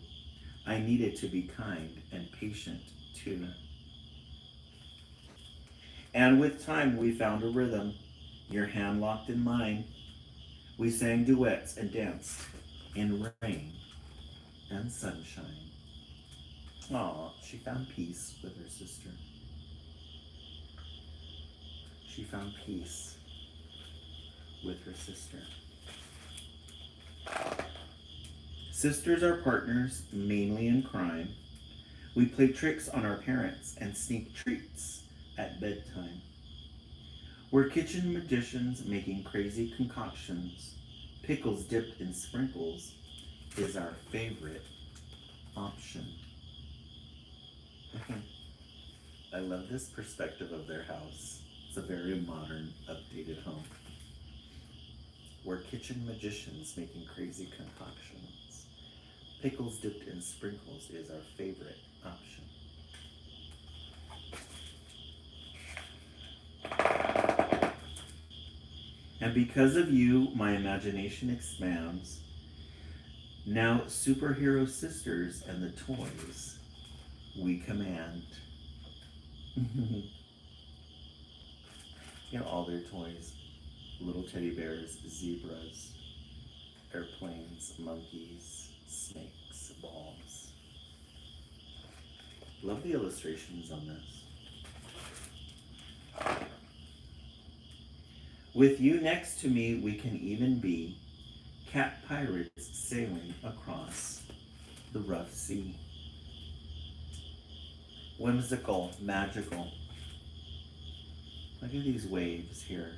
I needed to be kind and patient too. And with time we found a rhythm, your hand locked in mine. We sang duets and danced in rain and sunshine. Aw, she found peace with her sister. She found peace with her sister. Sisters are partners, mainly in crime. We play tricks on our parents and sneak treats at bedtime. We're kitchen magicians making crazy concoctions. Pickles dipped in sprinkles is our favorite option. I love this perspective of their house. It's a very modern, updated home. We're kitchen magicians making crazy concoctions. Pickles dipped in sprinkles is our favorite option. And because of you, my imagination expands. Now, superhero sisters and the toys we command. You know, all their toys. Little teddy bears, zebras, airplanes, monkeys, snakes, balls. Love the illustrations on this. With you next to me, we can even be cat pirates sailing across the rough sea. whimsical, magical. Look at these waves here.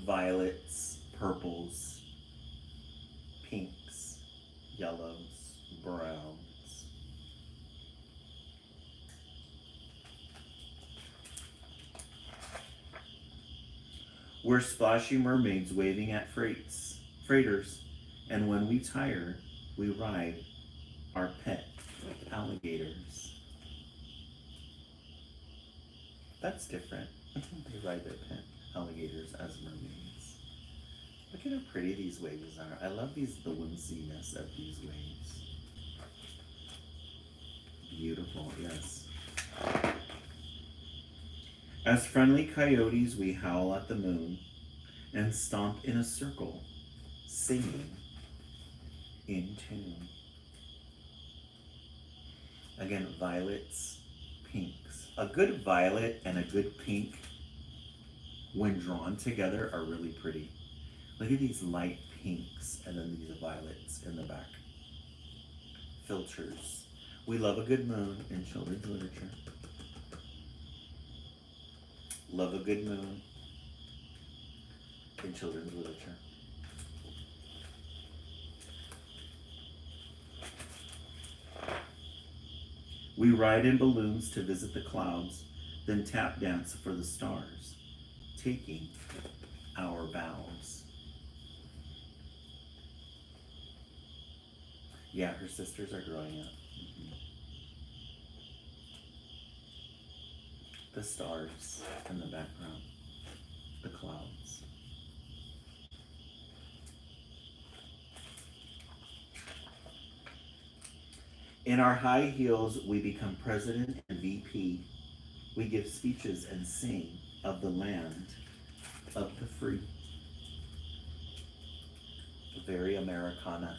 Violets, purples, pinks, yellows, browns. We're splashy mermaids waving at freighters, and when we tire, we ride our pet alligators. That's different. They ride their pet alligators as mermaids. Look at how pretty these waves are. I love the whimsiness of these waves. Beautiful, yes. As friendly coyotes, we howl at the moon and stomp in a circle, singing in tune. Again, violets, pinks. A good violet and a good pink, when drawn together, are really pretty. Look at these light pinks and then these violets in the back. Filters. We love a good moon in children's literature. Love a good moon in children's literature. We ride in balloons to visit the clouds, then tap dance for the stars, taking our vows. Yeah, her sisters are growing up. The stars in the background, the clouds. In our high heels, we become president and VP. We give speeches and sing of the land of the free. Very Americana.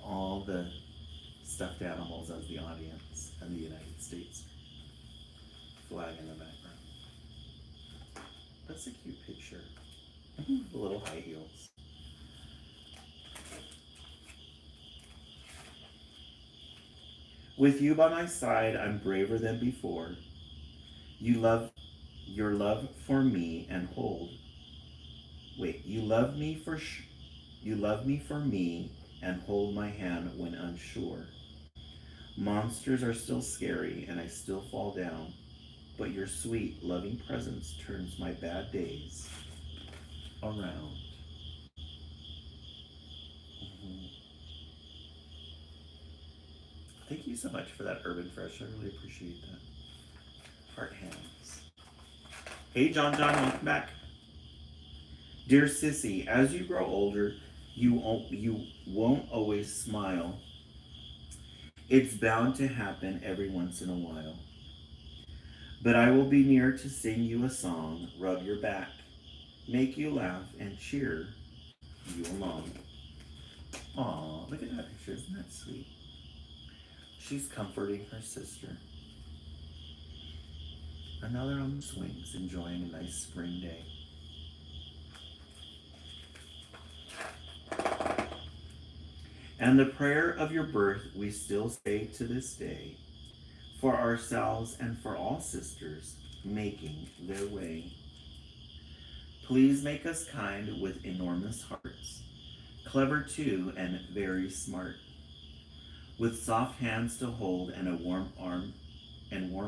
All the stuffed animals as the audience and the United States flag in the background. That's a cute picture. The little high heels. With you by my side, I'm braver than before. You love your love for me and hold. Wait, you love me for me and hold my hand when unsure. Monsters are still scary and I still fall down, but your sweet, loving presence turns my bad days around. Thank you so much for that, Urban Fresh. I really appreciate that. Heart hands. Hey, John, welcome back. Dear Sissy, as you grow older, you won't always smile. It's bound to happen every once in a while. But I will be near to sing you a song, rub your back, make you laugh, and cheer you along. Aw, look at that picture. Isn't that sweet? She's comforting her sister. And now they're on the swings, enjoying a nice spring day. And the prayer of your birth we still say to this day, for ourselves and for all sisters making their way. Please make us kind with enormous hearts, clever too and very smart, with soft hands to hold and a warm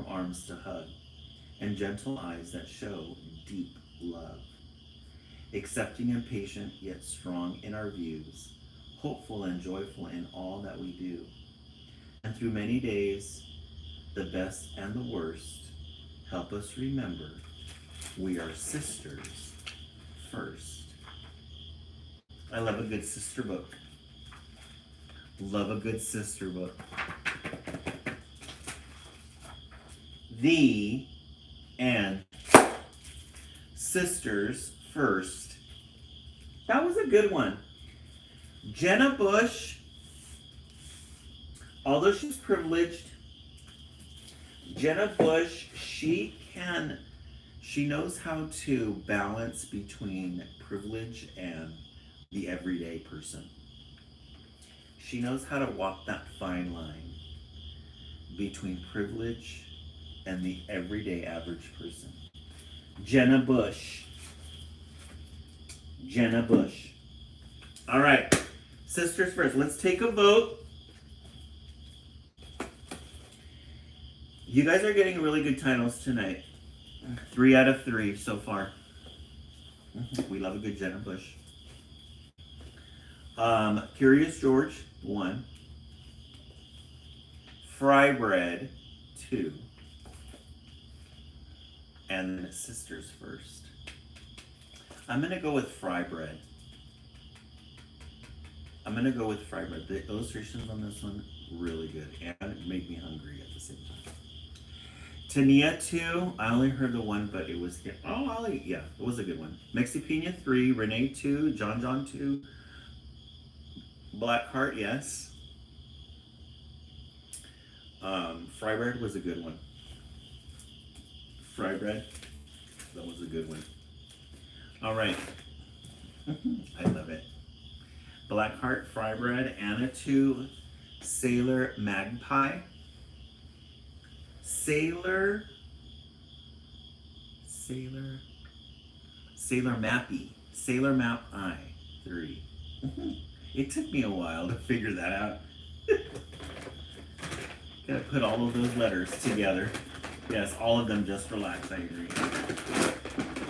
arms to hug, and gentle eyes that show deep love. Accepting and patient, yet strong in our views, hopeful and joyful in all that we do. And through many days, the best and the worst, help us remember we are sisters first. I love a good sister book. Love a good sister book. The and sisters first. That was a good one. Jenna Bush, although she's privileged, Jenna Bush, she knows how to balance between privilege and the everyday person. She knows how to walk that fine line. between privilege and the everyday average person. Jenna Bush. Jenna Bush. All right, sisters first. Let's take a vote. You guys are getting really good titles tonight. 3 out of 3 so far. We love a good Jenna Bush. Curious George, 1. Fry Bread, 2. And then sisters first. I'm gonna go with Fry Bread. The illustrations on this one, really good. And it made me hungry at the same time. Tania 2, I only heard the one, but it was, it was a good one. Mexipina 3, Renee 2, John 2, Blackheart, yes. Fry Bread was a good one. Fry Bread, that was a good one. All right, I love it. Blackheart, Fry Bread, Anna 2, Sailor Magpie. Sailor Mappy. Sailor Map I 3. It took me a while to figure that out. Gotta put all of those letters together. Yes, all of them, just relax, I agree.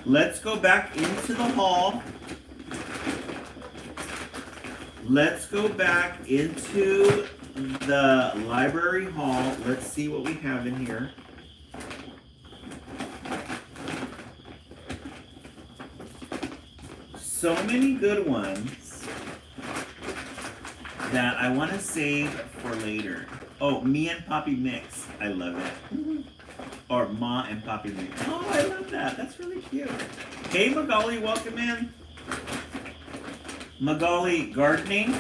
Let's go back into the hall. Let's go back into the library hall. Let's see what we have in here. So many good ones that I want to save for later. Oh, Me and Poppy Mix. I love it. Or Ma and Poppy Mix. Oh, I love that. That's really cute. Hey, Magali, welcome in. Magali Gardening.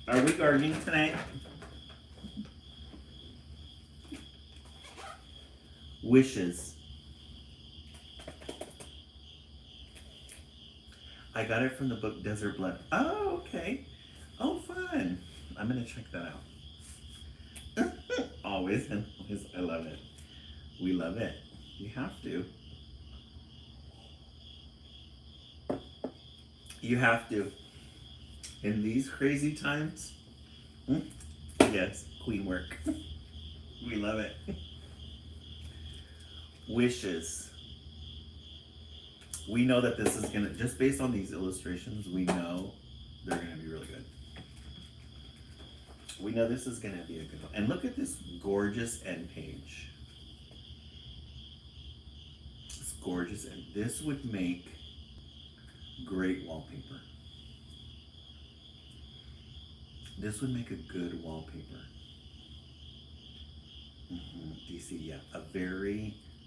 Are we gardening tonight? Wishes. I got it from the book Desert Blood. Oh, okay. Oh, fun. I'm going to check that out. Always and always. I love it. We love it. You have to. You have to. In these crazy times. Yes, queen work. We love it. Wishes. We know that this is gonna, just based on these illustrations, we know they're gonna be really good. We know this is gonna be a good one. And look at this gorgeous end page. It's gorgeous, and this would make great wallpaper. This would make a good wallpaper. DC, yeah,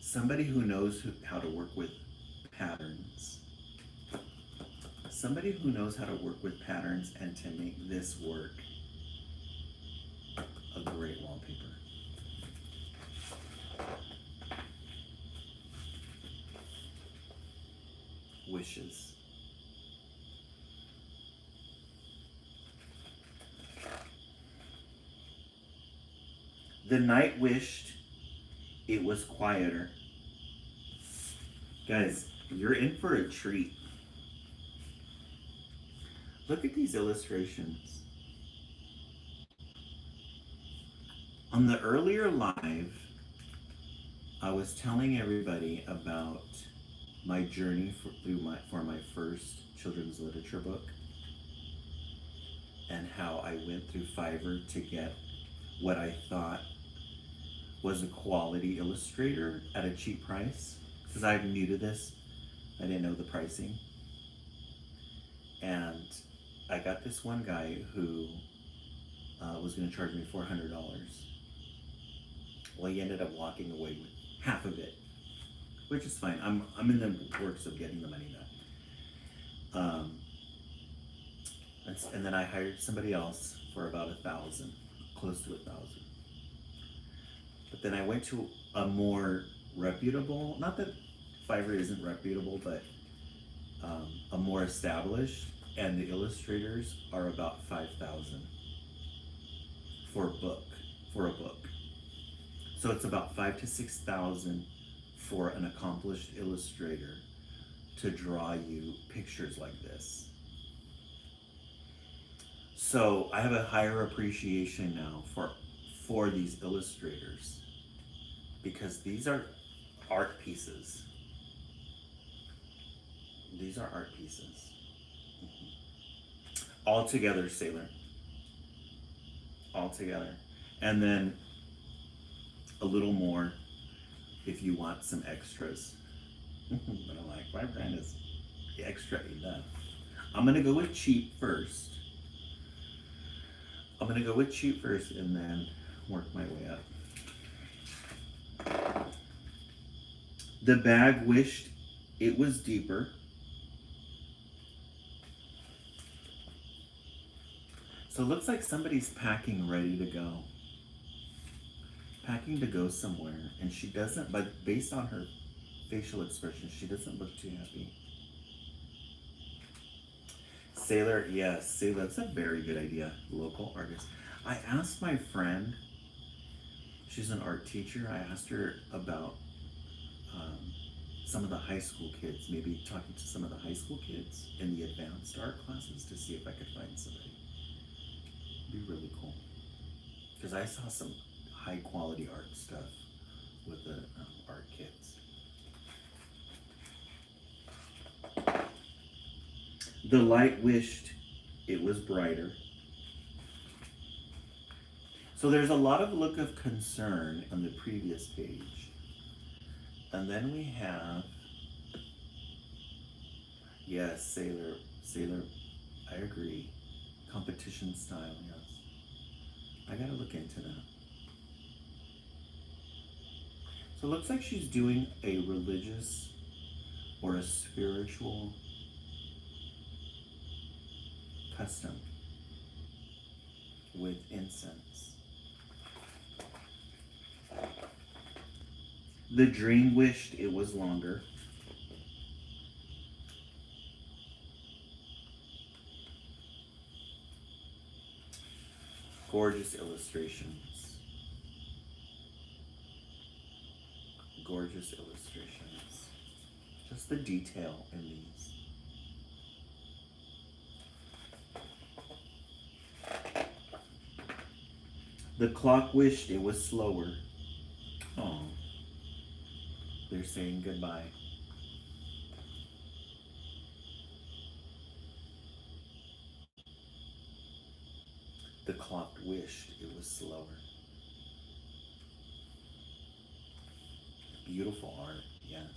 somebody who knows how to work with patterns. Somebody who knows how to work with patterns and to make this work a great wallpaper. Wishes. The night wished it was quieter. Guys, you're in for a treat. Look at these illustrations. On the earlier live, I was telling everybody about my journey for my first children's literature book, and how I went through Fiverr to get what I thought was a quality illustrator at a cheap price, because I'm new to this. I didn't know the pricing. And I got this one guy who was going to charge me $400. Well, he ended up walking away with half of it, which is fine. I'm in the works of getting the money back. And then I hired somebody else for about $1,000, close to $1,000. But then I went to a more reputable, not that Fiverr isn't reputable, but a more established, and the illustrators are about 5,000 for a book. So it's about 5 to 6,000 for an accomplished illustrator to draw you pictures like this. So I have a higher appreciation now for these illustrators, because these are art pieces. These are art pieces. All together, Sailor. All together. And then a little more if you want some extras. But I'm like, $5 is extra enough. I'm gonna go with cheap first. And then work my way up. The bag wished it was deeper. So it looks like somebody's packing, ready to go. Packing to go somewhere, and she doesn't, but based on her facial expression, she doesn't look too happy. Sailor, yes, Sailor, that's a very good idea. Local artist. I asked my friend, she's an art teacher, I asked her about some of the high school kids, maybe talking to some of the high school kids in the advanced art classes to see if I could find somebody. It'd be really cool. Because I saw some high quality art stuff with the art kids. The light wished it was brighter. So there's a lot of look of concern on the previous page. And then we have, yes, Sailor, I agree. Competition style, yes. I gotta look into that. So it looks like she's doing a religious or a spiritual custom with incense. The dream wished it was longer. Gorgeous illustrations. Gorgeous illustrations. Just the detail in these. The clock wished it was slower. Oh, they're saying goodbye. The clock wished it was slower. Beautiful art, yes.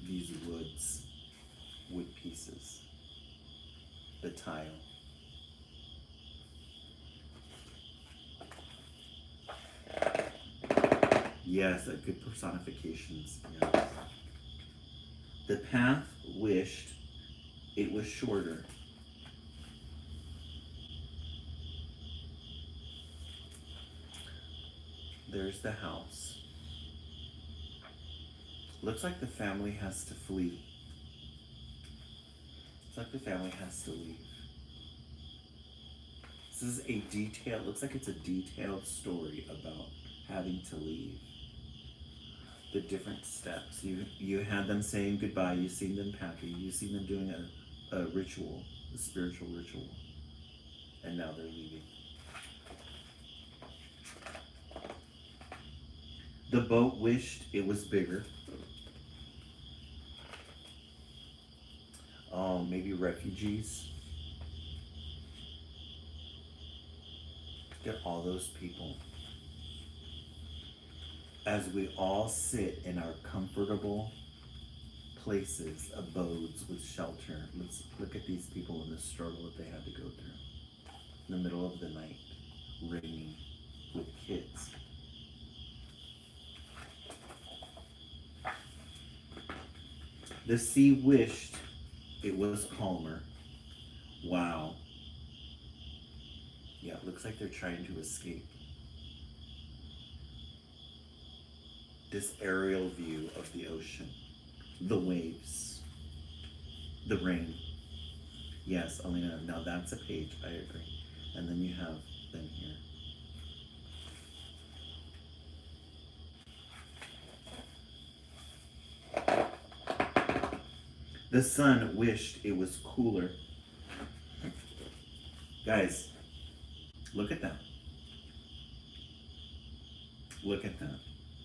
These wood pieces. The tile. Yes, good personifications, yes. The path wished it was shorter. There's the house. Looks like the family has to flee. Looks like the family has to leave. This is a detailed, looks like it's a detailed story about having to leave. The different steps. You had them saying goodbye, you've seen them packing, you've seen them doing a ritual, a spiritual ritual. And now they're leaving. The boat wished it was bigger. Oh, maybe refugees. Get all those people. As we all sit in our comfortable places, abodes with shelter. Let's look at these people and the struggle that they had to go through. In the middle of the night, raining, with kids. The sea wished it was calmer. Wow. Yeah, it looks like they're trying to escape. This aerial view of the ocean, the waves, The rain. Yes, Alina. Now that's a page. I agree. And then you have them here. The sun wished it was cooler. Guys, look at that. Look at that.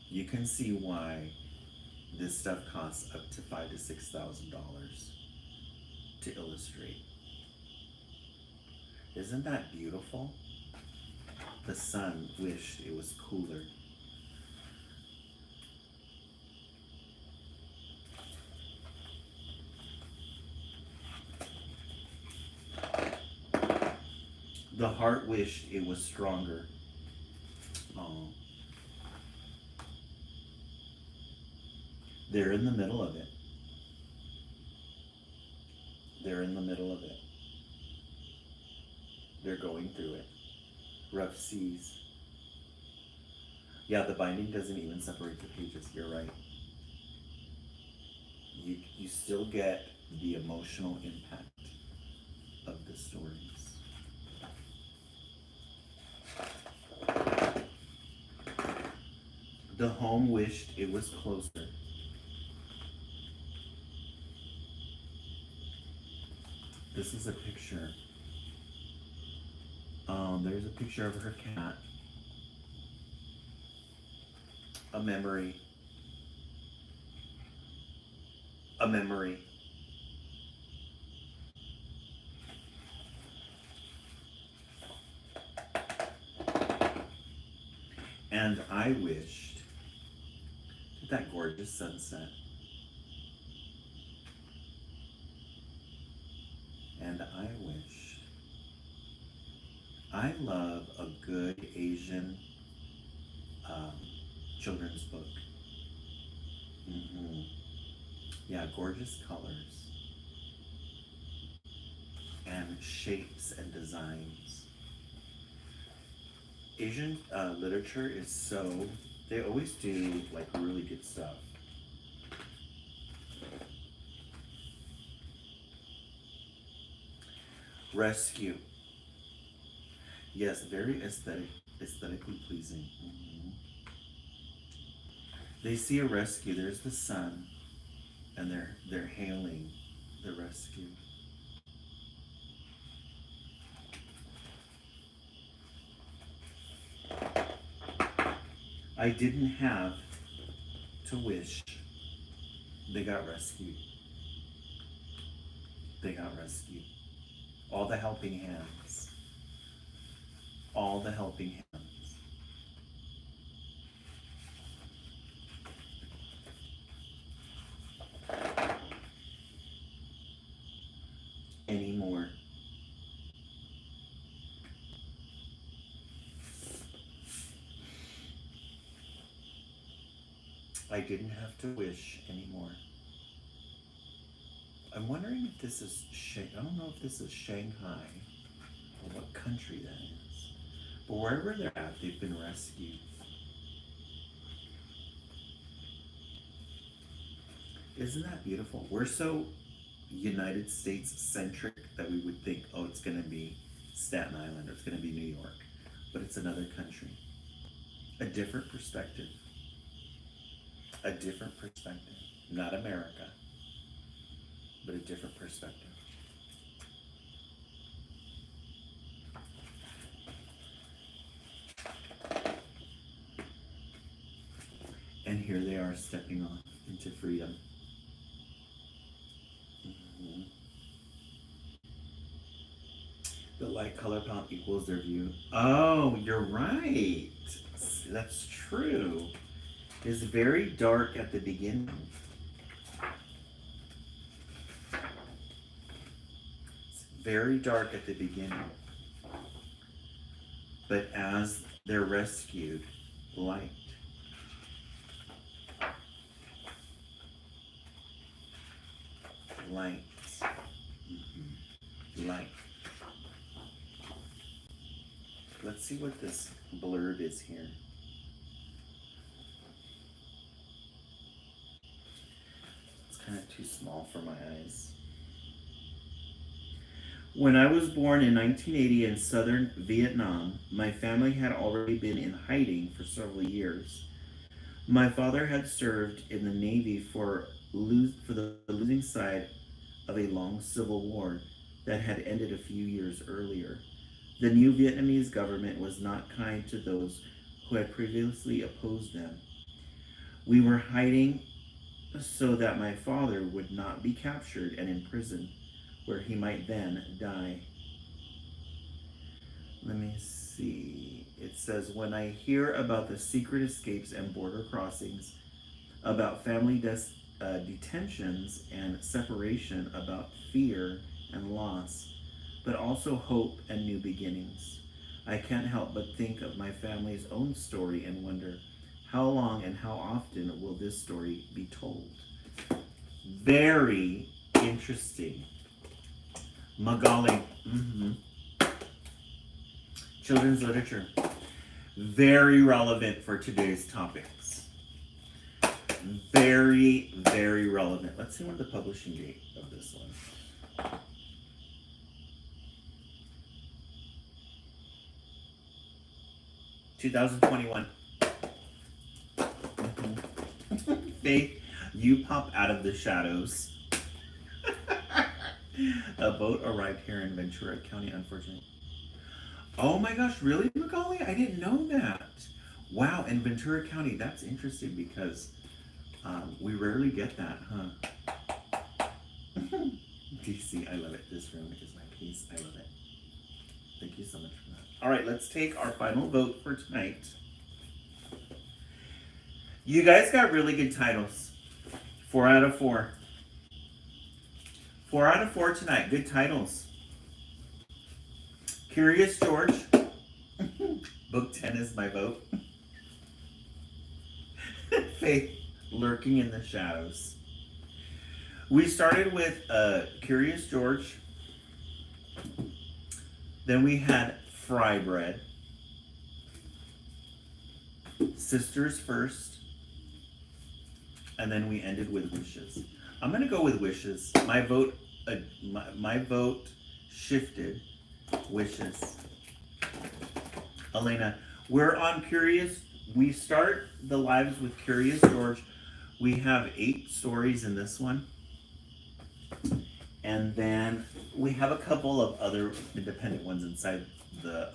You can see why this stuff costs up to $5,000 to $6,000 to illustrate. Isn't that beautiful? The sun wished it was cooler. The heart wished it was stronger. Oh. They're in the middle of it. They're in the middle of it. They're going through it. Rough seas. Yeah, the binding doesn't even separate the pages. You're right. You still get the emotional impact of the stories. The home wished it was closer. This is a picture. There's a picture of her cat. A memory. A memory. And I wished that gorgeous sunset. And I wish. I love a good Asian children's book. Yeah, gorgeous colors and shapes and designs. Asian literature is so, they always do like really good stuff. Rescue. Yes, very aesthetically pleasing. They see a rescue. There's the sun, and they're hailing the rescue. I didn't have to wish. They got rescued. They got rescued. All the helping hands. All the helping hands. Anymore. I didn't have to wish anymore. I'm wondering if this is I don't know if this is Shanghai or what country that is. But wherever they're at, they've been rescued. Isn't that beautiful? We're so United States centric that we would think, oh, it's going to be Staten Island or it's going to be New York. But it's another country. A different perspective. A different perspective. Not America, but a different perspective. And here they are stepping off into freedom. The light color palette equals their view. Oh, you're right. That's true. It's very dark at the beginning. It's very dark at the beginning. But as they're rescued, light. Light. Light. Let's see what this blurb is here. It's kind of too small for my eyes. When I was born in 1980 in southern Vietnam, my family had already been in hiding for several years. My father had served in the Navy for the losing side of a long civil war that had ended a few years earlier. The new Vietnamese government was not kind to those who had previously opposed them. We were hiding so that my father would not be captured and imprisoned, where he might then die. Let me see. It says, when I hear about the secret escapes and border crossings, about detentions and separation, about fear and loss, but also hope and new beginnings, I can't help but think of my family's own story and wonder, how long and how often will this story be told? Very interesting. Magali. Children's literature. Very relevant for today's topics. Very, very relevant. Let's see when the publishing date of this one. (2021). Faith, you pop out of the shadows. A boat arrived here in Ventura County, unfortunately. Oh my gosh, really, Macaulay? I didn't know that. Wow, in Ventura County, that's interesting because we rarely get that, huh? DC, I love it. This room is my piece. I love it. Thank you so much for that. All right, let's take our final vote for tonight. You guys got really good titles. 4 out of 4. 4 out of 4 tonight. Good titles. Curious George. Book 10 is my vote. Faith, Lurking in the Shadows. We started with Curious George. Then we had Fry Bread. Sisters First. And then we ended with Wishes. I'm going to go with Wishes. My vote shifted. Wishes. Elena, we're on Curious. We start the lives with Curious George. We have 8 stories in this one. And then we have a couple of other independent ones inside the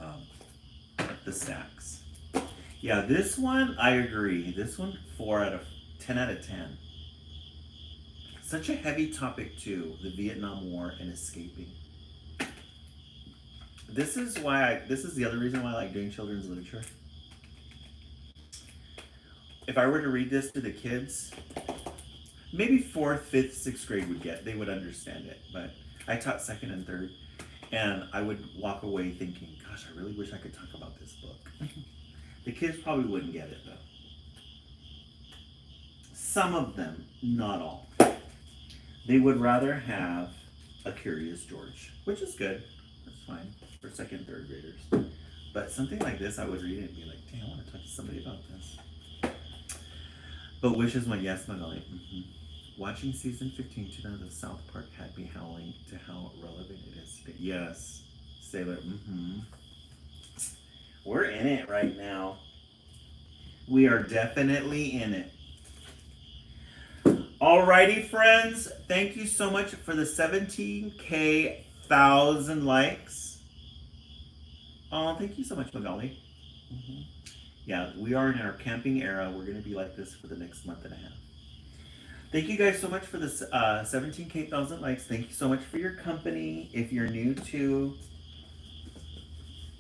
stacks. Yeah, this one, I agree. This one, 10 out of 10. Such a heavy topic too, the Vietnam War and escaping. This is the other reason why I like doing children's literature. If I were to read this to the kids, maybe 4th, 5th, 6th grade they would understand it. But I taught 2nd and 3rd, and I would walk away thinking, gosh, I really wish I could talk about this book. The kids probably wouldn't get it though. Some of them, not all. They would rather have a Curious George, which is good. That's fine for 2nd, 3rd graders. But something like this, I would read it and be like, dang, I want to talk to somebody about this. But Wishes went, yes, Magali. Watching season 15 tonight of South Park had me howling to how relevant it is today. Yes, Sailor. We're in it right now. We are definitely in it. Alrighty, friends. Thank you so much for the 17K 1,000 likes. Oh, thank you so much, Magali. Yeah, we are in our camping era. We're going to be like this for the next month and a half. Thank you guys so much for the 17K 1,000 likes. Thank you so much for your company. If you're new to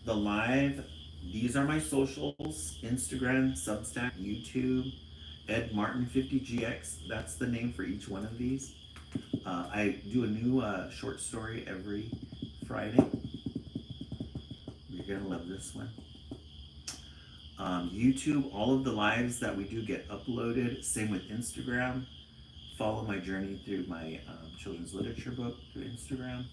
the live, these are my socials: Instagram, Substack, YouTube, Ed Martin 50GX. That's the name for each one of these. I do a new short story every Friday. You're gonna love this one. YouTube, all of the lives that we do get uploaded. Same with Instagram. Follow my journey through my children's literature book through Instagram.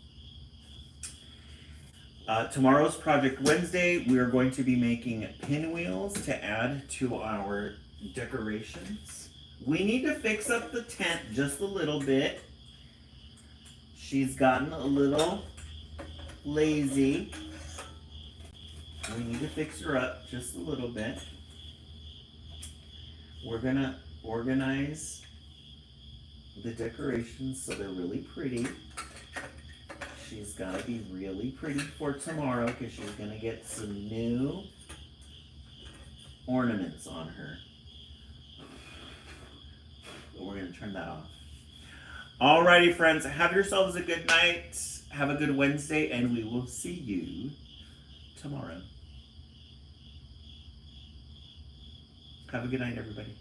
Tomorrow's Project Wednesday, we are going to be making pinwheels to add to our decorations. We need to fix up the tent just a little bit. She's gotten a little lazy. We need to fix her up just a little bit. We're gonna organize the decorations so they're really pretty. She's gotta be really pretty for tomorrow because she's gonna get some new ornaments on her. But we're gonna turn that off. Alrighty, friends, have yourselves a good night. Have a good Wednesday, and we will see you tomorrow. Have a good night, everybody.